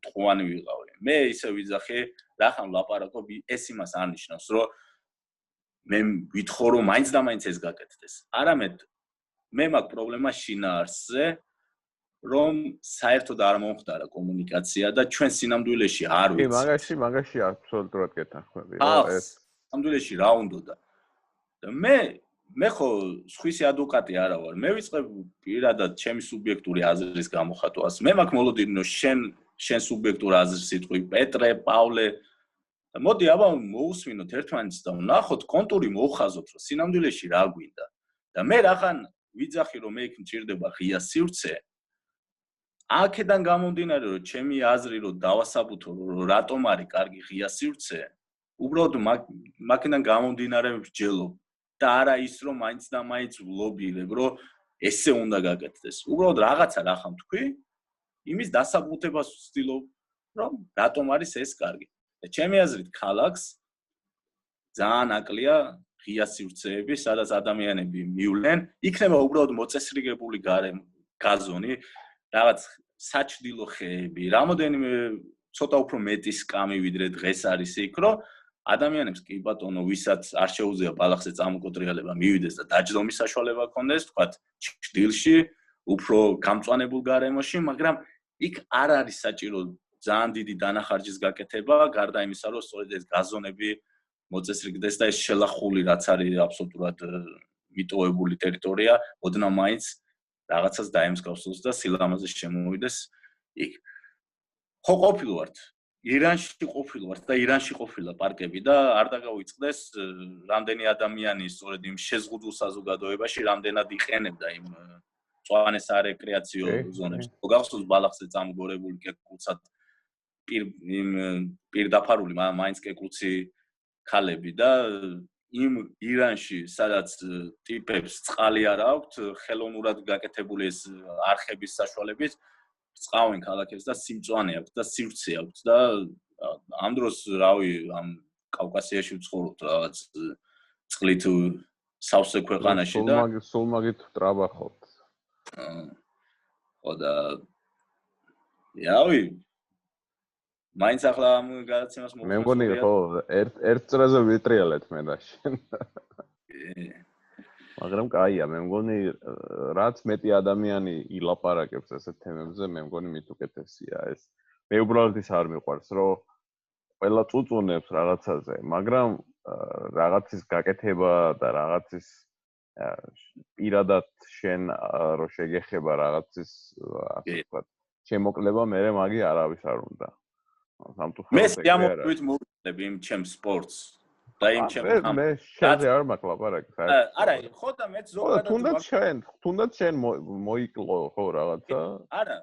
მტყუანი ვიყავი. მე ისე ვიძახი, რახან ვლაპარაკობ, ეს იმას არ ნიშნავს, რომ მე ვითხოვ, რომ მაინც და მაინც ეს გაკეთდეს. არამედ მე მაქვს პრობლემა შინაარსზე, რომ საერთოდ არ მომხდარა კომუნიკაცია და ჩვენ სინამდვილეში არ ვიცით. მაგაში აბსოლუტურად გეთანხმები, რომ ეს სინამდვილეში რა უნდოდა. და მე ხო სხვისი ადვოკატი არა ვარ. მე ვიწყებ პირადად ჩემი სუბიექტური აზრის გამოხატვას. მე მაქვს მოლოდინი, რომ შენ სუბიექტურ აზრს იტყვი, პეტრე, პავლე. და მოდი აბა მოусმინოთ ერთმანეთს და ვნახოთ კონტური მოვხაზოთ, რომ სინამდვილეში რა გვინდა. და მე რახან ვიძახი, რომ მე იქ მჭირდება ღია სივრცე. აქედან გამომდინარე, რომ ჩემი აზრი რომ დავასაბუთო, რომ რატომ არის კარგი ღია სივრცე, უბრალოდ მაგიდან გამომდინარე ვსჯელობ და არა ის, რომ მაინც და მაინც ვლობილებ, რომ ესე უნდა გაკეთდეს. უბრალოდ რაღაცა რახან თქვი, იმის დასაბუთებას ვცდილობ, რომ რატომ არის ეს კარგი. და ჩემი აზრით, ქალაქს ძალიან აკლია ღია სივრცეები, სადაც ადამიანები მივლენ, იქნება უბრალოდ მოწესრიგებული გაზონი, რაღაც საჭდილო ხეები, რამოდენიმე ცოტა უფრო მეტი სკამი ვიდრე დღეს არის იქ, რომ ადამიანებს კი ბატონო, ვისაც არ შეუძლია ბალახზე წამოკოტრიალება მივიდეს და დაჯდომის საშუალება ჰქონდეს, თქვათ, ჭდილში, უფრო გამწვანებულ გარემოში, მაგრამ იქ არ არის საჭირო ძალიან დიდი დანახარჯის გაკეთება, გარდა იმისა, რომ სწორედ ეს გაზონები მოწესრიგდეს და ეს შელახული, რაც არის აბსოლუტურად მიტოვებული ტერიტორია, ოდნავ მაინც რაღაცას დაემსგავსოს და სილამაზე შემოვიდეს იქ. ხო ყოფილვართ. ირანში ყოფილვართ და ირანში ყოფილა პარკები და არ დაგავიწყდეს რამდენი ადამიანი სწორედ იმ შეზღუდულ საზოგადოებაში რამდენად იყენებდა იმ მწვანე სარეკრეაციო ზონებს. გახსოვს ბალახზე წამგორებული კეკულცად პირდაფარული მაინც კეკულცი ქალები და იმ ირანში, სადაც ტიპებს წყალი არ აქვთ, ხელოვნურად გაკეთებული ეს არხების საშუალებით წავენ ქალაქებს და სიმწვანე აქვს და სივრცე აქვს და ამ დროს რავი ამ კავკასიაში ვცხოვრობთ რაღაც წყლით სავსე ქვეყანაში და სულ მაგით ტრაბახობთ. ხო და რავი მაინც ახლა ამ გადაცემას მოხდა. მე მგონი ხო ერთ წრეზე ვიტრიალეთ მე და შენ. მაგრამ კაია, მე მგონი რაც მეტი ადამიანი ილაპარაკებს ესეთ თემებზე, მე მგონი მით უკეთესია ეს. მე უბრალოდ ის არ მიყვარს, რომ ყველა წუწუნებს რაღაცაზე, მაგრამ რაღაცის გაკეთება და რაღაცის პირადად შენ რო შეგეხება რაღაცის ასე ვთქვათ, შემოკლება მე მაგი არავის არ უნდა. მე სიამოვნებით მოვიდები იმ ჩემ სპორტს. და იმ ჩემ მე შენზე არ მაქვს ლაპარაკი. არა, ხო და მეც ზოგადად თუნდაც შენ მოიკლო ხო რაღაცა? არა.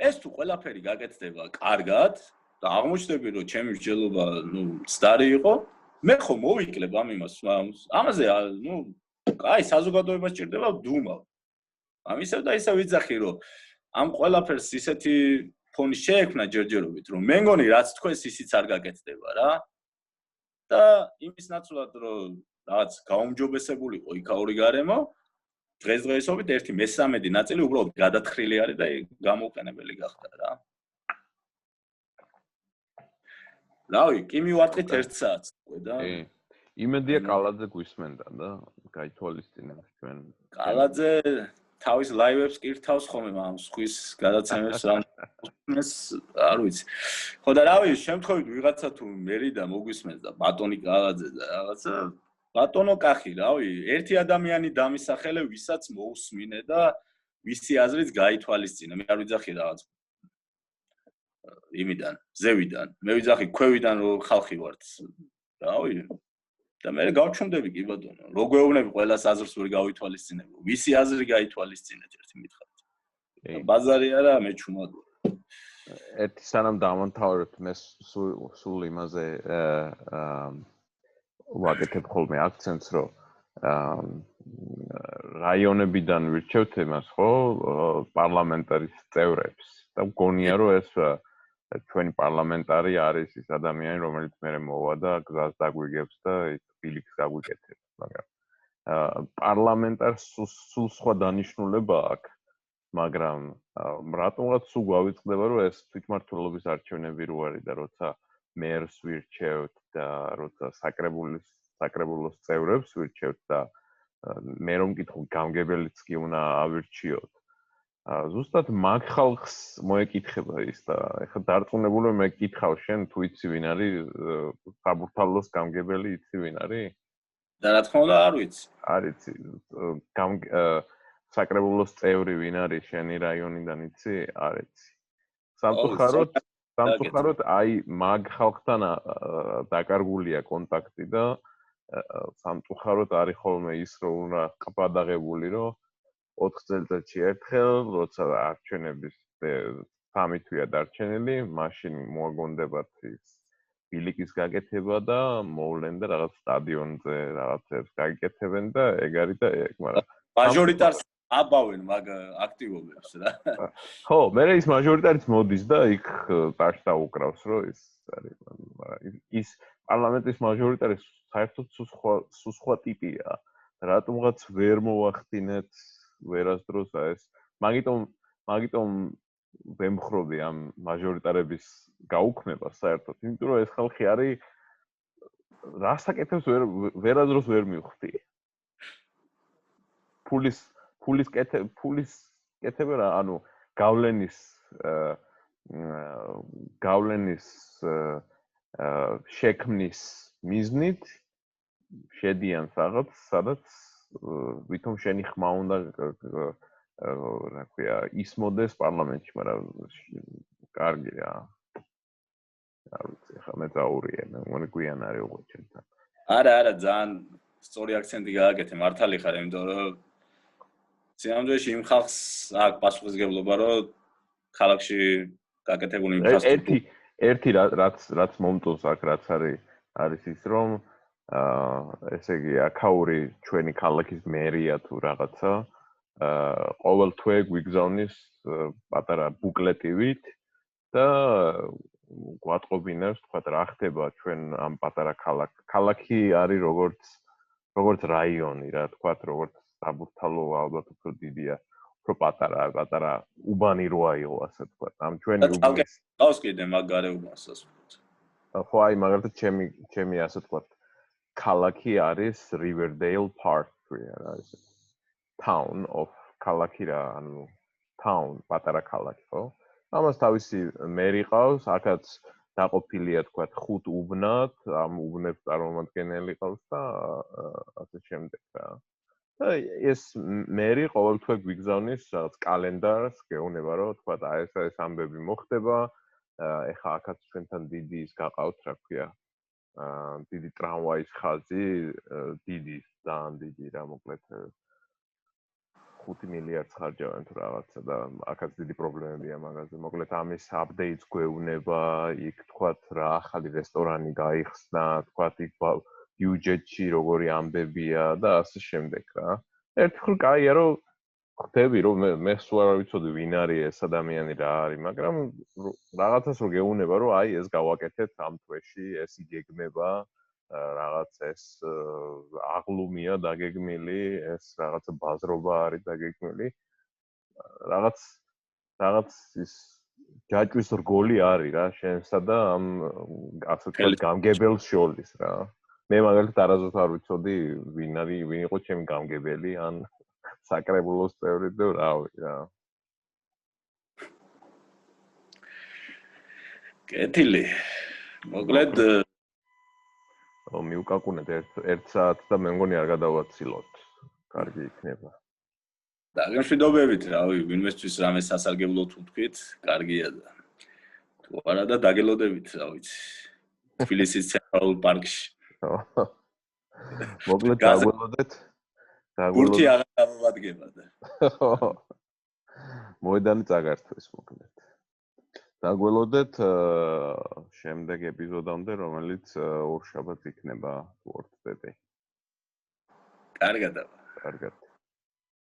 ეს თუ ყველაფერი გაკეთდება კარგად და აღმოჩნდები რომ ჩემი მსჯელობა, მცდარი იყო, მე ხო მოვიკლებ ამ იმას. ამაზე, აი, საზოგადოებას ჭირდება ვდუმავ. ამისევ და ისევ ვიძახი რომ ამ ყველაფერს ისეთი ფონი შეექმნა ჯერჯერობით, რომ მე მგონი რაც თქვენს ისიც არ გაკეთდება რა. და იმის ნაცვლად რომ რაღაც გაუმჯობესებულიყო იქაური გარემო დღესდღეობით 1/13 ნაწილი უბრალოდ გადათხრილი არის და გამოუყენებელი გახდა რა. რავი, კი მივარტყით 1 საათს უკვე და იმედია კალაძე გვისმენდა და გაითვალისწინებს ჩვენ. კალაძე თავის ლაივებს კირთავს ხოლმე ამ სხვის გადაცემებს რამეს არ ვიცი. ხო და რავი, შემთხვევით ვიღაცა თუ მერიდა მოგვისმენს და ბატონი კალაძე და რაღაცა ბატონო კახი, რავი, ერთი ადამიანი დამისახელე, ვისაც მოусმინე და ვისი აზრიც გაითვალისწინე. მე არ ვიძახი რაღაც იმიდან, ზევიდან. მე ვიძახი ქვევიდან რომ ხალხი ვართ. რავი. და მე გავჩვენდები კი ბატონო. რო გვეუბნები ყველას აზრს ვერ გავითვალისწინებო. ვისი აზრი გაითვალისწინეთ ერთი მითხარით. ბაზარი არა, მე ჩუმად. ერთი სანამ დავამთავრებთ მე სულ იმაზე ვაკეთებ ხოლმე აქცენტს, რომ რაიონებიდან ვირჩევთ იმას, ხო, პარლამენტარის წევრებს და მგონია, რომ ეს ჩვენი პარლამენტარი არის ის ადამიანი, რომელიც მე მოვა და გზას დაგვიგებს და ბილიქს გაგვიკეთებს, მაგრამ პარლამენტარს სულ სხვა დანიშნულება აქვს, მაგრამ რატომღაც სულ გვავიწყდება, რომ ეს თვითმმართველობის არჩევნები რო არის და როცა მერს ვირჩევთ და როცა საკრებულოს წევრებს ვირჩევთ და მე რომ მკითხო გამგებელიც კი უნდა ავირჩიოთ. ზუსტად მაგ ხალხს მოეკითხება ის და ეხლა დარწმუნებული მე გითხავ შენ თუ იცი ვინ არის საბურთალოს გამგებელი, იცი ვინ არის? და რა თქმა უნდა არ ვიცი. არ იცი. საკრებულოს წევრი ვინ არის შენი რაიონიდან იცი? არ იცი. სამწუხაროდ აი მაგ ხალხთან დაკარგულია კონტაქტი და სამწუხაროდ არის ხოლმე ის რომ უნდა ყბადაღებული რომ 4 წელიწადში ერთხელ, როცა არჩევნების 3 თვეა დარჩენილი, მაშინ მოაგონდებათ ის ბილიკის გაკეთება და მოვლენ და რაღაც სტადიონზე რაღაცებს გაიკეთებენ და ეგ არის და ეგ, მაგრამ მაჟორიტარს აბავენ მაგ აქტივობებს რა. ხო, მე ის მაჟორიტარიც მოდის და იქ ტაშს დაუკრავს, რომ ის არის, ის პარლამენტის მაჟორიტარი საერთოდ სულ სხვა ტიპია. რატომღაც ვერ მოახდინეთ ვერასდროს ეს. მაგიტომ ვემხრობდი ამ მაჟორიტარების გაუქმებას საერთოდ, იმიტომ რომ ეს ხალხი არის რასაკეთებს ვერასდროს ვერ მივხვდი. ფულის კეთება რა, ანუ გავლენის შექმნის მიზნით შედიან სადაც ვითომ შენი ხმა უნდა რა ქვია ისმოდეს პარლამენტში, მაგრამ კარგი რა. არ ვიცი, ხა მე წაურია, მე გვიან არის უკვე ჩემთან. არა, ძალიან სწორი აქცენტი გააკეთე, მართალი ხარ, იმიტომ რომ სიამძეში იმ ხალხს აქვს პასუხისმგებლობა, რომ ქალაქში გაკეთებული ინფრასტრუქტურა ერთი რაც მომწონს აქ რაც არის ის რომ ესე იგი აქაური ჩვენი ქალაქის მერია თუ რაღაცა ყოველ თვე გვიგზავნის პატარა ბუკლეტივით და გვატყობინებს თქვა რა ხდება ჩვენ ამ პატარა ქალაქი არის როგორც რაიონი რა თქვა როგორც საბურთალო ალბათ უფრო დიდია უფრო პატარა უბანი როა იყო ასე თქვა ამ ჩვენი უბნის ყავს კიდე მაგარე უბანსაც ხო აი მაგალითად ჩემი ასე თქვა ქალაქი არის Riverdale Park რა ისე town of ქალაქი რა ანუ town პატარა ქალაქი ხო ამას თავისი მერი ყავს აქაც დაყოფილია თქვა 5 უბნად ამ უბნებს წარმომადგენელი ყავს და ასე შემდეგ რა ეს მერი ყოველთვე გვიგზავნის რაღაც კალენდარს გეუბნება რომ თქვა ეს ამბები მოხდება ეხა აქაც ჩვენთან დიდი ის გაყავთ რა ქვია დიდი ტრამვაის ხაზი დიდი ძალიან დიდი რა მოკლედ 5 მილიარდს ხარჯავენ თუ რაღაცა და აქაც დიდი პრობლემებია მაგაზე მოკლედ ამის აპდეიტს გვეუბნება იქ თქვა რა ახალი რესტორანი გაიხსნა თქვა იქ ბიუჯეტში როგორი ამბებია და ასე შემდეგ რა. ერთხელ კაია რომ ხვდები რომ მე სულ არ ვიცოდი ვინ არის ეს ადამიანი რა არის, მაგრამ რაღაცას რო გეუბნება რომ აი ეს გავაკეთეთ ამ თვეში, ეს იგეგმება რაღაც ეს აღლუმია დაგეგმილი, ეს რაღაცა ბაზრობა არის დაგეგმილი. რაღაც ის ჯაჭვის რგოლი არის რა შენსა და ამ ასე ვთქვათ გამგებელს შორის რა. მე მაგალითად არასდროს არ ვიცოდი ვინ იყო ჩემი გამგებელი ან საკრებულოს წევრი და რავი რა. კეთილი. მოკლედ მივკაკუნეთ 1 საათს და მე მგონი არ გადავაცილოთ. კარგი იქნება. დაგემშვიდობებით, რავი, ვინმესთვის რამე სასარგებლო თუ თქვით, კარგია და თუ არა და დაგელოდებით, რა ვიცი. თბილისის ცენტრალურ პარკში. მოკლედ დაგველოდეთ. ბურთი აღარ გამოვადგება და. მოედანი წაგართვეს მოკლედ. დაგველოდეთ შემდეგ ეპიზოდამდე, რომელიც ორშაბათს იქნება WordDay. კარგად. კარგად.